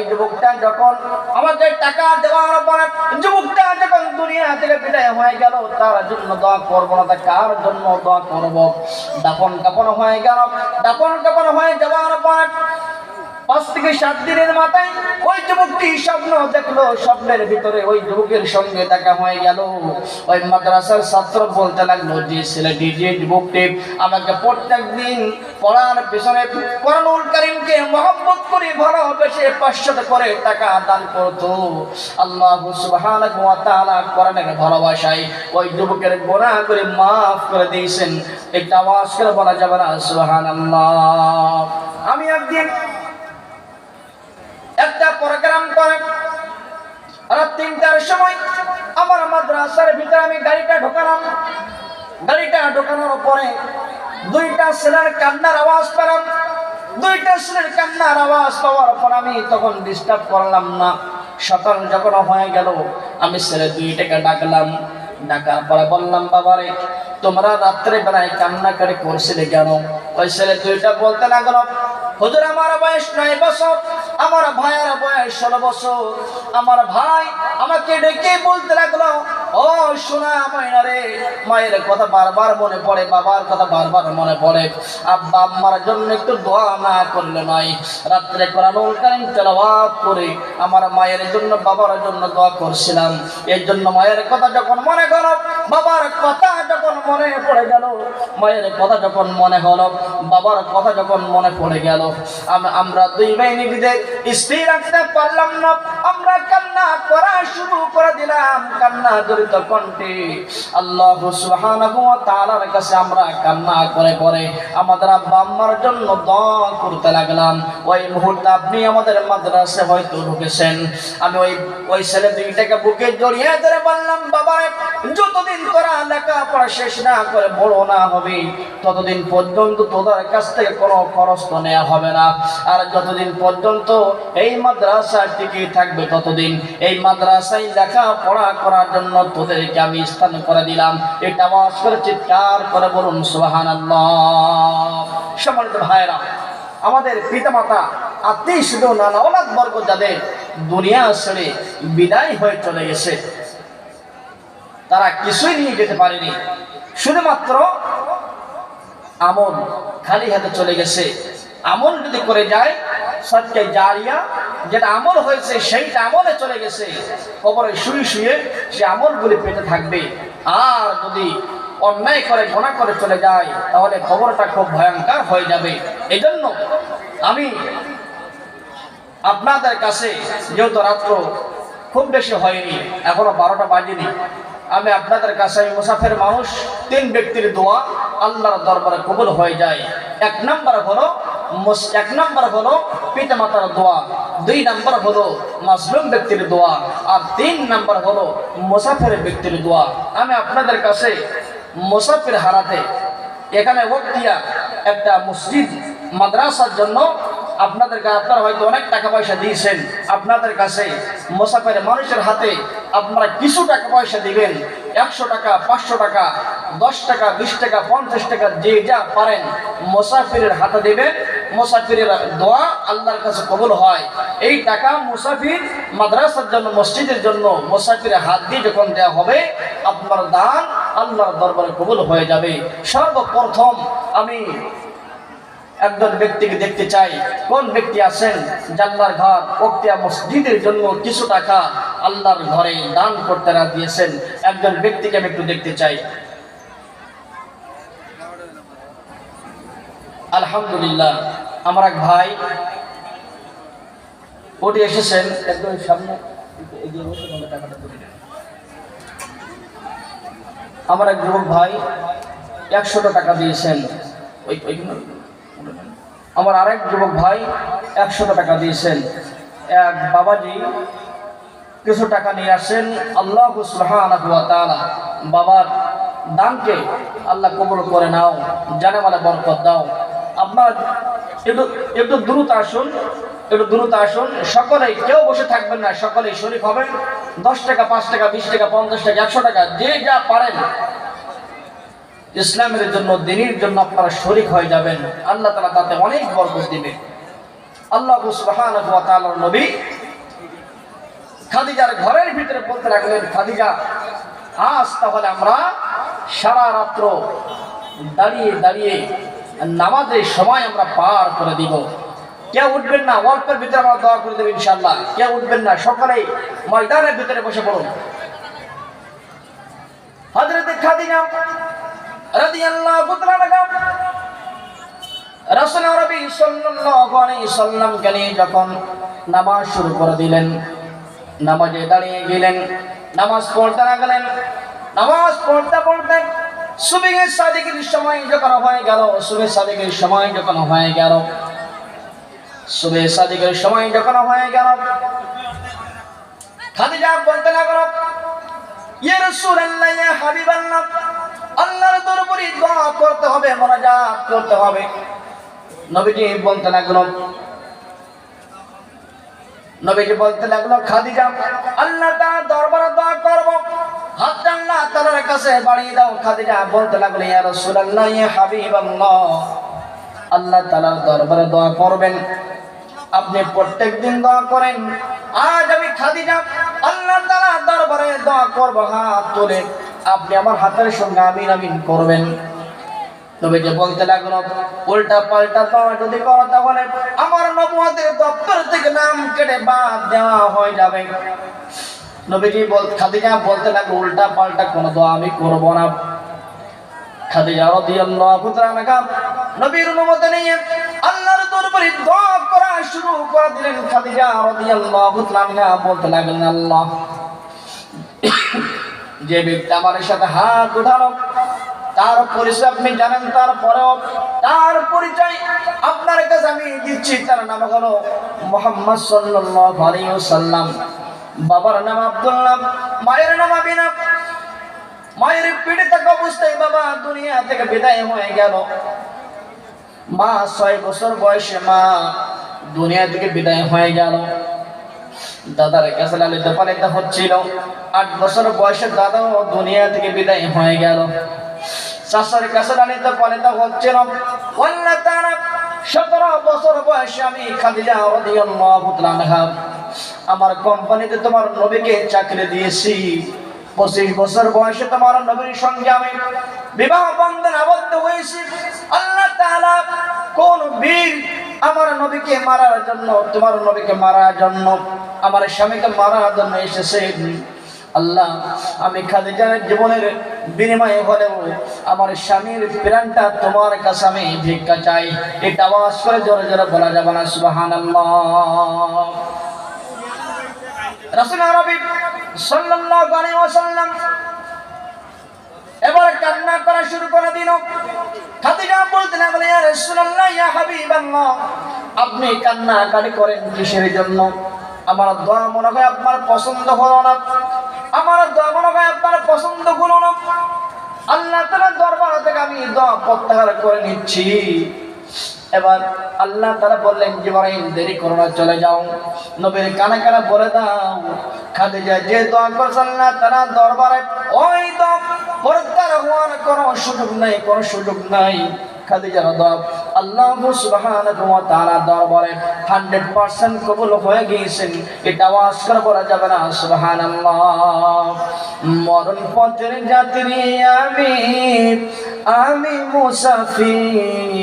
যুবকটা যখন আমাকে টাকা দেওয়ার পরে, যুবকটা যখন দুনিয়া থেকে বিদায় হয়ে গেল, তার জন্য দোয়া করবো না, কার জন্য দোয়া করবো? দাফন কাফন হয়ে গেল। দাফন কাফন হয়ে যাওয়ার পরে 5 থেকে 7 দিনের মাথায় ওই যুবকটি স্বপ্ন দেখলো। স্বপ্নের ভিতরে ওই যুবকের সঙ্গে দেখা হয়ে গেল। ওই মাদ্রাসার ছাত্র বলতে লাগলো, যে ছেলেটি, যে যুবকটি আমাকে প্রত্যেক দিন পড়ার পিছনে কোরআনুল কারীমকে মহব্বত করে ভালোবেসে 500 করে টাকা দান করতো, আল্লাহ সুবহানাহু ওয়া তাআলা কোরআনের ভালোবাসায় ওই যুবকের গুনাহ করে মাফ করে দিয়েছেন। একটা আওয়াজ করে বলা যাবে না সুবহানাল্লাহ। আমি একদিন একটা প্রোগ্রাম করে রাত 3টার সময় আমার মাদ্রাসার ভিতরে আমি গাড়িটা ঢোকালাম। গাড়িটা ঢোকানোর পরে 2টা ছেলের কান্নার আওয়াজ পেলাম। 2টা ছেলের কান্নার আওয়াজ পাওয়ার পর আমি তখন ডিস্টার্ব করলাম না। সকাল যখন হয়ে গেল, আমি ছেলে 2টাকে ডাকলাম। ডাকার পরে বললাম, বাবারে তোমরা রাত্রে বেলায় কান্নাকাটি করছিলে কেন? ওই ছেলে 2টা বলতে লাগলো, হুজুর আমার বয়স 9 বছর, আমার ভাইয়ের বয়স 16 বছর। আমার ভাই আমাকে ডেকে বলতে লাগলো, ও সোনা ময়না রে, মায়ের কথা বারবার মনে পড়ে, বাবার কথা বারবার মনে পড়ে, আব্বা আম্মার জন্য একটু দোয়া না করলে নয়। রাত্রে কোরআনুল কারীম তেলাওয়াত করে আমার মায়ের জন্য, বাবার জন্য দোয়া করছিলাম। এই জন্য মায়ের কথা যখন মনে গেল, বাবার কথা যখন মনে পড়ে গেল, মায়ের কথা যখন মনে হলো, বাবার কথা যখন মনে পড়ে গেল, আমরা 2 ভাই নিজেদের স্থির রাখতে পারলাম না। আমরা কান্না করা শুরু করে দিলাম, কান্না জড়িত কণ্ঠে আল্লাহ সুবহানাহু ওয়া তাআলার কাছে আমরা কান্না করে আমাদের আব্বা আম্মার জন্য দোয়া করতে লাগলাম। ওই মুহূর্তে আপনি আমাদের মাদ্রাসায় হয়তো ঢুকেছেন। আমি ওই ছেলে 2টাকে বুকে জড়িয়ে ধরে বললাম, বাবারে যতদিন তোরা লেখাপড়া শেষ না করে বড় না হবে, ততদিন পর্যন্ত তোদের কাছ থেকে কোনো খরচ তো নেওয়া হবে না। আর যতদিন পর্যন্ত এই মাদ্রাসা টিকে থাকবে, ততদিন এই মাদ্রাসায় লেখাপড়া করার জন্য তোদেরকে আমি স্থান করে দিলাম। এটা আওয়াজ করে চিৎকার করে বলুন সুবহানাল্লাহ। সম্মানিত ভাইরা, আমাদের পিতামাতা, আত্মীয় স্বজন, নানা ওলাদ বর্গ যাদের দুনিয়া ছেড়ে বিদায় হয়ে চলে গেছে, তারা কিছুই নিয়ে যেতে পারেনি। শুধুমাত্র আমল খালি হাতে চলে গেছে। আমল যদি করে যায় সদকা জারিয়া, যেটা আমল হয়েছে সেইটা আমলে চলে গেছে, কবরে শুয়ে শুয়ে সে আমলগুলি পেতে থাকবে। আর যদি অন্যায় করে গুনাহ করে চলে যায় তাহলে কবরটা খুব ভয়ঙ্কর হয়ে যাবে। এজন্য আমি আপনাদের কাছে, যেহেতু রাত্র খুব বেশি হয়নি, এখনো 12টা বাজেনি, আমি আপনাদের কাছে মুসাফির মানুষ 3 ব্যক্তির দোয়া আল্লাহর দরবারে কবুল হয়ে যায়। এক নাম্বার হলো পিতা মাতার দোয়া, 2 নাম্বার হলো মাজলুম ব্যক্তির দোয়া, আর 3 নাম্বার হলো মুসাফির ব্যক্তির দোয়া। আমি আপনাদের কাছে মুসাফির হারাতে এখানে ওয়াক্তিয়া একটা মসজিদ মাদ্রাসার জন্য আপনারা হয়তো অনেক টাকা পয়সা দিয়েছেন, আপনাদের কাছে মুসাফির মানুষের হাতে আপনারা কিছু টাকা পয়সা দিবেন। 100 টাকা, 500 টাকা, 10 টাকা, 20 টাকা, 50 টাকা, যে যা পারেন মুসাফিরের হাতে দেবেন। মুসাফিরের দোয়া আল্লাহর কাছে কবুল হয়। এই টাকা মুসাফির মাদ্রাসার জন্য, মসজিদের জন্য মুসাফিরের হাত দিয়ে যখন দেওয়া হবে, আপনার দান আল্লাহর দরবারে কবুল হয়ে যাবে। সর্বপ্রথম আমি একজন ব্যক্তিকে দেখতে চাই, কোন ব্যক্তি আছেন জান্নার ঘর ওয়াক্তিয়া মসজিদের জন্য কিছু টাকা আল্লাহর ঘরে দান করতে রাজি দিয়েছেন? একজন ব্যক্তিকে আমি একটু দেখতে চাই। আলহামদুলিল্লাহ, আমার এক ভাই উঠে এসেছেন, একদম সামনে এগিয়ে বসে টাকাটা তুলে নেন। আমার এক যুবক ভাই 100 টাকা দিয়েছেন। আমার আরেক যুবক ভাই 100 টাকা দিয়েছেন। এক বাবাজি কিছু টাকা নিয়ে আসেন। আল্লাহ সুবহানাহু ওয়া তাআলা বাবার দানকে আল্লাহ কবুল করে নাও, জানে বরকত দাও। আপনার একটু দ্রুত আসুন, সকলেই কেউ বসে থাকবেন না, সকলেই শরীক হবেন। 10 টাকা, 5 টাকা, 20 টাকা, 50 টাকা, 100 টাকা, যে যা পারেন ইসলামের জন্য, দ্বীনের জন্য আপনারা শরীক হয়ে যাবেন। আল্লাহ তাআলা তাতে অনেক বরকত দিবেন। আল্লাহ সুবহানাহু ওয়া তাআলার নবী খাদিজার ঘরের ভিতরে বলতে লাগলেন, খাদিজা, আজ তাহলে আমরা সারা রাত্র দাঁড়িয়ে দাঁড়িয়ে নামাজের সময় আমরা পার করে দিব। কেউ উঠবেন না, অল্পের ভিতরে আমরা দোয়া করে দেব ইনশাআল্লাহ। কেউ উঠবেন না, সকলেই ময়দানের ভিতরে বসে পড়ুন। হযরত খাদিজা রাদিয়াল্লাহু তাআলা রাসূল নবী সাল্লাল্লাহু আলাইহি সাল্লামকে নিয়ে যখন নামাজ শুরু করে দিলেন, নামাজে দাঁড়িয়ে গেলেন, নামাজ পড়তে লাগলেন। নামাজ পড়তে পড়তে সুবহের সাদিকের সময় যখন হয়ে গেল, সুবহে সাদিকের সময় যখন হয়ে গেল, খাদিজা বলতে লাগলো, ইয়া রাসূলুল্লাহ, ইয়া হাবিবাল্লাহ, আল্লাহর দরবারে দোয়া করতে হবে, মুনাজাত করতে হবে। নবীজি বলতে লাগলো, খাদিজা, আল্লাহ তাআলার দরবারে দোয়া করব, হাতটা আল্লাহ তাআলার কাছে বাড়িয়ে দাও। খাদিজা বলতে লাগলো, ইয়া রাসূলুল্লাহ, ইয়া হাবিবাল্লাহ, আল্লাহ তাআলার দরবারে দোয়া করবেন, আপনি প্রত্যেকদিন দোয়া করেন। আজ আমি খাদিজা আল্লাহ তাআলার দরবারে দোয়া করব, হাত তুলে আপনি আমার হাতের সঙ্গে আমিন আমিন করবেন। নবীজি বলতে লাগলো, উল্টা পাল্টা দোয়া যদি করো তাহলে আমার নবুয়তের দপ্তর থেকে নাম কেটে বাদ দেওয়া হয়ে যাবে। নবীজি খাদিজা বলতে লাগলো, উল্টা পাল্টা কোনো দোয়া আমি করব না। খাদিজা রাদিয়াল্লাহু তাআলা নবীর অনুমতি নিয়ে আল্লাহর দরবারে দোয়া করা শুরু করে দিলেন। খাদিজা রাদিয়াল্লাহু তাআলা বলতে লাগলেন, আল্লাহ, যে ব্যক্তি আমার সাথে হাত উঠালো তার পরিচয় আপনি জানেন, তারপরেও তার পরিচয় আপনার কাছে আমি দিচ্ছি। তার নাম হলো মুহাম্মদ সাল্লাল্লাহু আলাইহি ওয়াসাল্লাম। বাবার নাম আব্দুল্লাহ, মায়ের নাম আমিনা। মায়ের পেটে থাকা অবস্থায় বাবা দুনিয়া থেকে বিদায় হয়ে গেল। মা 6 বছর বয়সে মা দুনিয়া থেকে বিদায় হয়ে গেল। দাদার কাছে লালিত পালিত হচ্ছিল। 8 বছর বয়সে দাদাও দুনিয়া থেকে বিদায় হয়ে গেল। চাচার কাছে লালিত পালিত হচ্ছিল। আল্লাহ তাআলা 17 বছর বয়সে আমি খাদিজা রাদিয়াল্লাহু তাআলা আমার কোম্পানিতে তোমার নবীকে চাকরি দিয়েছি। 25 বছর বয়সে তোমার নবীর সঙ্গে আমি বিবাহ বন্ধনে আবদ্ধ হয়েছি। আল্লাহ আমার নবীকে মারার জন্য, তোমার নবীকে মারার জন্য, আমার স্বামীকে মারার জন্য এসেছেন। আল্লাহ, আমি খাদিজার জীবনের বিনিময়ে হলেও আমার স্বামীর প্রাণটা তোমার কাছে আমি ভিক্ষা চাই। এটা আওয়াজ করে জোরে জোরে বলা যাবে না? সুবহানাল্লাহ। রাসূল আরবি সাল্লাল্লাহু আলাইহি ওয়াসাল্লাম এবার কান্না করা শুরু করে দিল। খাদিজা বলতে লাগলেন, ইয়া রাসূলুল্লাহ, ইয়া হাবিবাল্লাহ, আপনি কান্নাকাটি করেন কিসের জন্য? আমার দোয়া মনে হয় আপনার পছন্দ হলো না, আমার দোয়া মনে হয় আপনার পছন্দ হলো না। আল্লাহ তাআলার দরবার থেকে আমি দোয়া প্রত্যাহার করে নিচ্ছি। এবার আল্লাহ তাআলা বললেন, জিবরাইল দেরি করো না, চলে যাও, নবীর কানে কানে বলে দাও, খাদিজা যে দোয়া করছে আল্লাহ তাআলার দরবারে, ওই দোয়া প্রত্যাহার হওয়ার কোনো সুযোগ নাই, কোনো সুযোগ নাই। খাদিজার দোয়া আল্লাহ সুবহানাহু ওয়া তাআলার দরবারে 100% কবুল হয়ে গিয়েছেন। এটা আওয়াজ করে বলা যাবে না? সুবহানাল্লাহ। মরণ পথের যাত্রী আমি মুসাফির,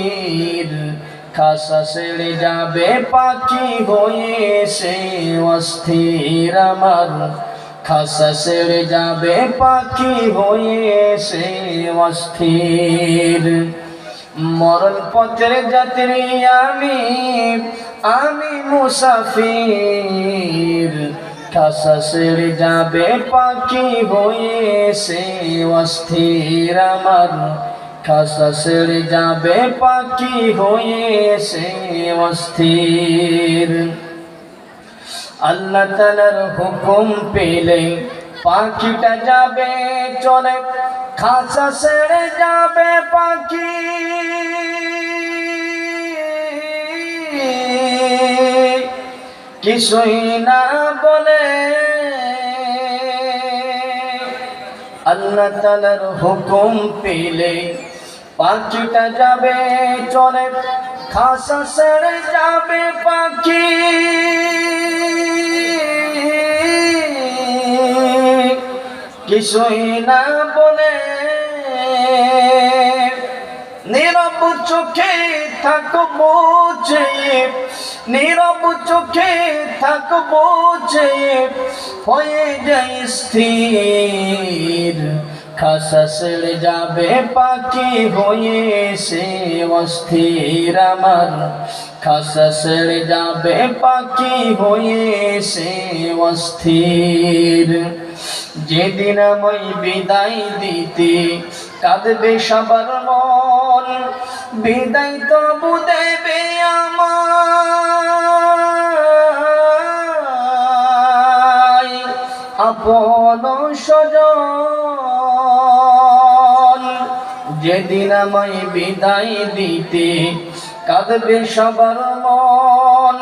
খাসা ছেড়ে যাবে পাখি হয়েছে অস্থির আমার, খাসা ছেড়ে যাবে পাখি হয়েছে অস্থির। মরণ পথের যাত্রী আমি মুসাফির, খাসা ছেড়ে যাবে পাখি হয়েছে অস্থির আমার, খাসা ছেড়ে যাবে পাখি হয়েছে অস্থির। আল্লাহ তাআলার হুকুম পেলে পাখিটা যাবে চলে, খাসা ছেড়ে যাবে পাখি, কিছুই না বলে। আল্লাহ তাআলার হুকুম পেলে পাখিটা যাবে চলে, খাসা ছেড়ে যাবে পাখি, কিছুই না বলে। নীরব চোখে থাকবো চেয়ে, নীরব চোখে থাকবো চেয়ে, হয়ে যায় স্থির, খাসা ছেড়ে যাবে পাখি হয়েছে অস্থির আমার, খাসা ছেড়ে যাবে পাখি হয়েছে অস্থির। যেদিন আমায় বিদায় দিতে কাঁদবে সবার মন, বিদায় তবু দেবে আমায় আপন স্বজন। যেদিন আমায় বিদায় দিতে কাঁদবে সবার মন,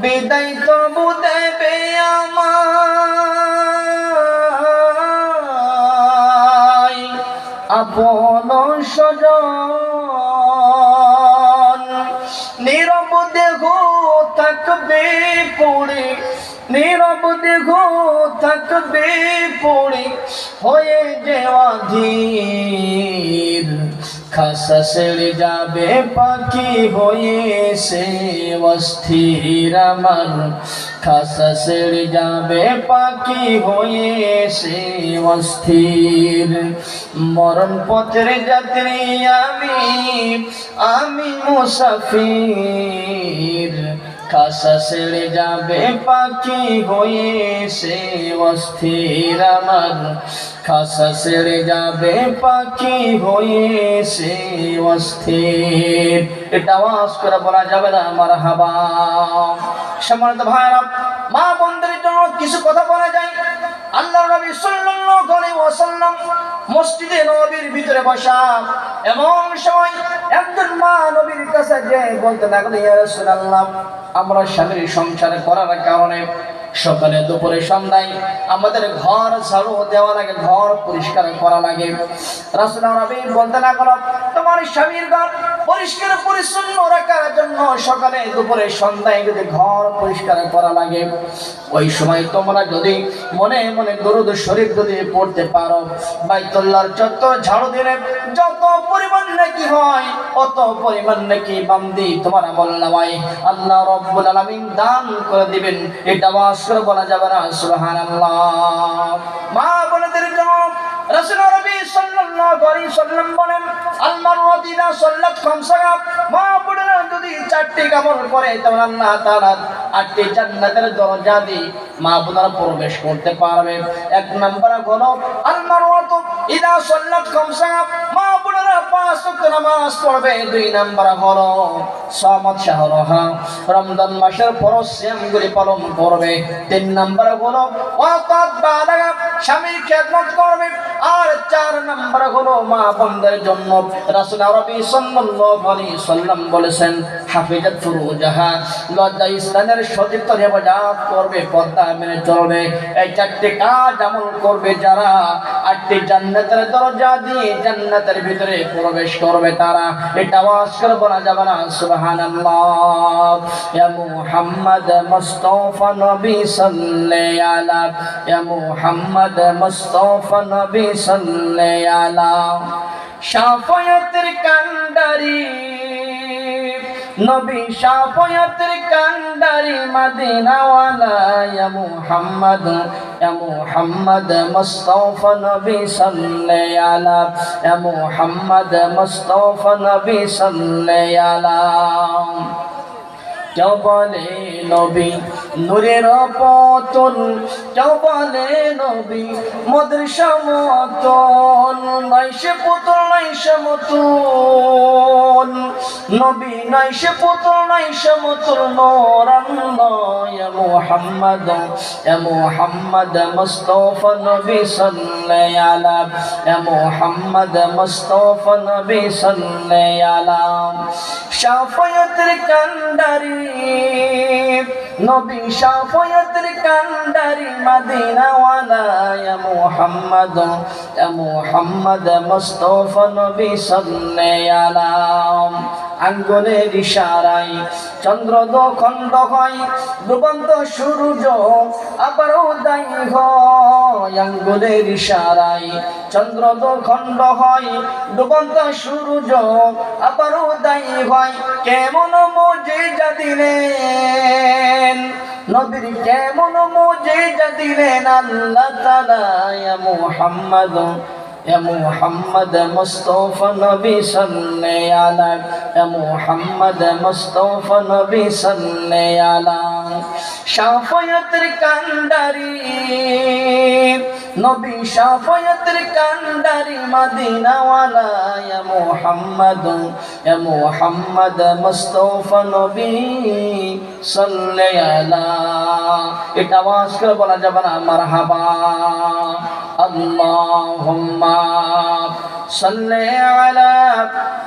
বিদায় তবু দেবে আমায় আপন স্বজন। নীরব দেহ থাকবে পড়ে, নীরব দেহ থাকবে পড়ে, হয়ে যাওয়া ধীর, খাসা ছেড়ে যাবে পাখি হয়েছে অস্থির আমার, খাসা ছেড়ে যাবে পাখি হয়েছে অস্থির। মরণ পথের যাত্রী আমি মুসাফির, খাসা ছেড়ে যাবে পাখি হয়েছে অস্থির আমার, খাসা ছেড়ে যাবে পাখি হয়েছে অস্থির। এটা আওয়াজ করে বলা যাবে না? মারহাবা। সম্মানিত ভাইরা, মা বোনদের জন্য কিছু কথা বলা যায়। আল্লাহর নবী সাল্লাল্লাহু আলাইহি ওয়াসাল্লাম মসজিদে নববীর ভিতরে বসা, এমন সময় একজন মা নবীর কাছে যে বলতে লাগলো, ইয়া রাসূলুল্লাহ, আমরা স্বামীর সংসার করার কারণে সকালে দুপুরে সন্ধ্যায় আমাদের ঘর ঝাড়ু দেওয়া লাগে, ঘর পরিষ্কার করা লাগে। রাসূল নবী বলতে লাগলো, তোমার তোমার স্বামীর ঘর পরিষ্কার পরিচ্ছন্ন রাখার জন্য সকালে দুপুরে সন্ধ্যায় যদি ঘর পরিষ্কার করা লাগে, ওই সময় তোমরা যদি মনে মনে দরুদ শরীফ যদি পড়তে পারো, বাইতুল্লাহর চত্বর ঝাড়ু দিলে যত পরিমাণ নাকি হয় অত পরিমাণ নাকি বান্দি তোমার আমলনামায় আল্লাহ রাব্বুল আলামিন দান করে দিবেন। এটা আওয়াজ করে বলা যাবে না সুবহানাল্লাহ? মা বোনদের জন্য রাসূল নবী সাল্লাল্লাহু আলাইহি সাল্লাম বলেন, আল মারওয়াতু ইযা সাল্লাত খামসা, মা বোনেরা যদি 4টি আমল করে তাহলে আল্লাহ তাআলা 8টি জান্নাতের দরজা দিয়ে মা বোনেরা প্রবেশ করতে পারবে। এক নাম্বার হলো আল মারওয়াতু ইযা সাল্লাত খামসা, মা বোনেরা 5 ওয়াক্ত নামাজ পড়বে। 2 নাম্বার হলো সামাত শাহরহা, রমজান মাসের ফরজ সিয়ামগুলি পালন করবে। 3 নাম্বার হলো ওয়াকাত বালাগা, স্বামীর খেদমত করবে। আর 4 নাম্বার হলো মা বোনদের জন্য রাসূল আরবি সাল্লাল্লাহু আলাইহি সাল্লাম বলেছেন, হাফিজাত ফুরুজাহা, লজ্জা স্থানের সতীর্থ হেফাজত করবে, পর্দা মেনে চলবে। এই 4টি কাজ আমল করবে যারা 8টি জান্নাতের দরজা দিয়ে জান্নাতের ভিতরে প্রবেশ করবে তারা। এটা আওয়াজ করে বলা যাবে না সুবহানাল্লাহ? ইয়া মুহাম্মদ মুস্তাফা নবী সাল্লাল্লাহু আলা, ইয়া মুহাম্মদ মুস্তাফা নবী সাল্লাল্লাহু আলা, শাফায়াতের কান্ডারি নবী, শাফায়াতের কান্ডারি মদিনাওয়ালা, ইয়া মুহাম্মদ, ইয়া মুহাম্মদ মুস্তাফা নবী সাল্লাল্লাহু আলা, ইয়া মুহাম্মদ মুস্তাফা নবী সাল্লাল্লাহু আলা। কেউ বলে নবী নূরের পতন, কেউ বলে নবী মদের সমতল, নাইসে পুতুল নাইসে মতুল, নবী নাইসে পুতুল নাইসে মতুল, নূরাল্লাহ ইয়া মুহাম্মদ, ইয়া মুহাম্মদ মুস্তাফা নবী সাল্লাল্লাহু আলা, ইয়া মুহাম্মদ মুস্তাফা নবী সাল্লাল্লাহু আলা, শাফায়াতের কান্ডারি নবী, শাফায়াতের কান্ডারি মদিনাওয়ালা, ইয়া মুহাম্মদ, ইয়া মুহাম্মদ মুস্তাফা নবী সাল্লাল্লাহু আলা। আঙ্গুলের ইশারায় চন্দ্র খণ্ড হয়, ডুবন্ত সূর্য আবার উদয় হয়। আঙ্গুলের ইশারায় চন্দ্র খণ্ড হয়, ডুবন্ত সূর্য আবার উদয় হয়। কেমন মুজিজা দিলেন নবীর, কেমন মুজিজা দিলেন আল্লাহ তাআলা। ইয়া মুহাম্মদ, ইয়া মুহাম্মদ মুস্তাফা নবী সাল্লাল্লাহু আলা, ইয়া মুহাম্মদ মুস্তাফা নবী সাল্লাল্লাহু আলা, শাফায়াতের কান্ডারি নবী, শাফায়াতের কান্ডারি মদিনাওয়ালা, ইয়া মুহাম্মদ, ইয়া মুহাম্মদ মুস্তাফা নবী সাল্লাল্লাহু আলা। এটা আওয়াজ করে বলা যাবে না মারহাবা? আল্লাহুম্মা সাল্লি আলা।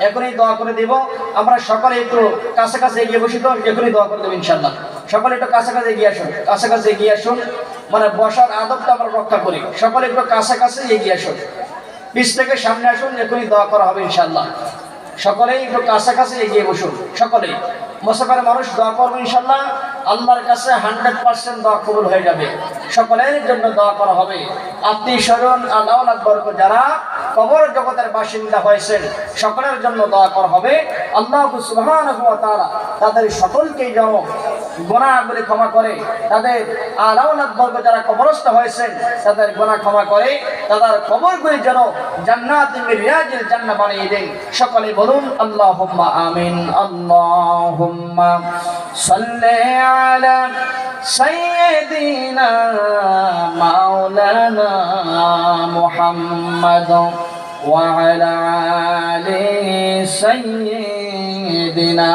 এখনই দোয়া করে দিব আমরা সকলে, একটু কাছে কাছে এগিয়ে বসি তো, এখনই দোয়া করে দেব ইনশাআল্লাহ। সকলে একটু কাছে কাছে এগিয়ে আসুন, কাছে কাছে এগিয়ে আসুন, মানে বসার আদবটা আমরা রক্ষা করি। সকলে একটু কাছে কাছে এগিয়ে আসুন, পিছ থেকে সামনে আসুন, এখনই দোয়া করা হবে ইনশাআল্লাহ। সকলেই একটু কাছাকাছি এগিয়ে বসুন। সকলেই মুসাফির মানুষ দোয়া করবে ইনশাআল্লাহ, আল্লাহর কাছে 100% দোয়া কবুল হয়ে যাবে। সকলের জন্য দোয়া করা হবে। আত্মীয় স্বজন আল্লাহ বরকত যারা কবর জগতের বাসিন্দা হয়েছেন সকলের জন্য দোয়া করা হবে। আল্লাহ সুবহানাহু ওয়া তাআলা তাদের সকলকেই যেন গুনাহগুলি ক্ষমা করে, তাদের আল্লাহ বরকত যারা কবরস্থ হয়েছেন তাদের গুনাহ ক্ষমা করে, তাদের কবরগুলি যেন জান্নাতুল রিয়াজিল জান্নাহ বানিয়ে দেন। সকলে বলুন আল্লাহুম্মা আমিন। আল্লাহুম্মা সাল্লি আলা সাইয়্যিদিনা মাওলানা মুহাম্মাদ ওয়া আলা আলি সাইয়্যিদিনা।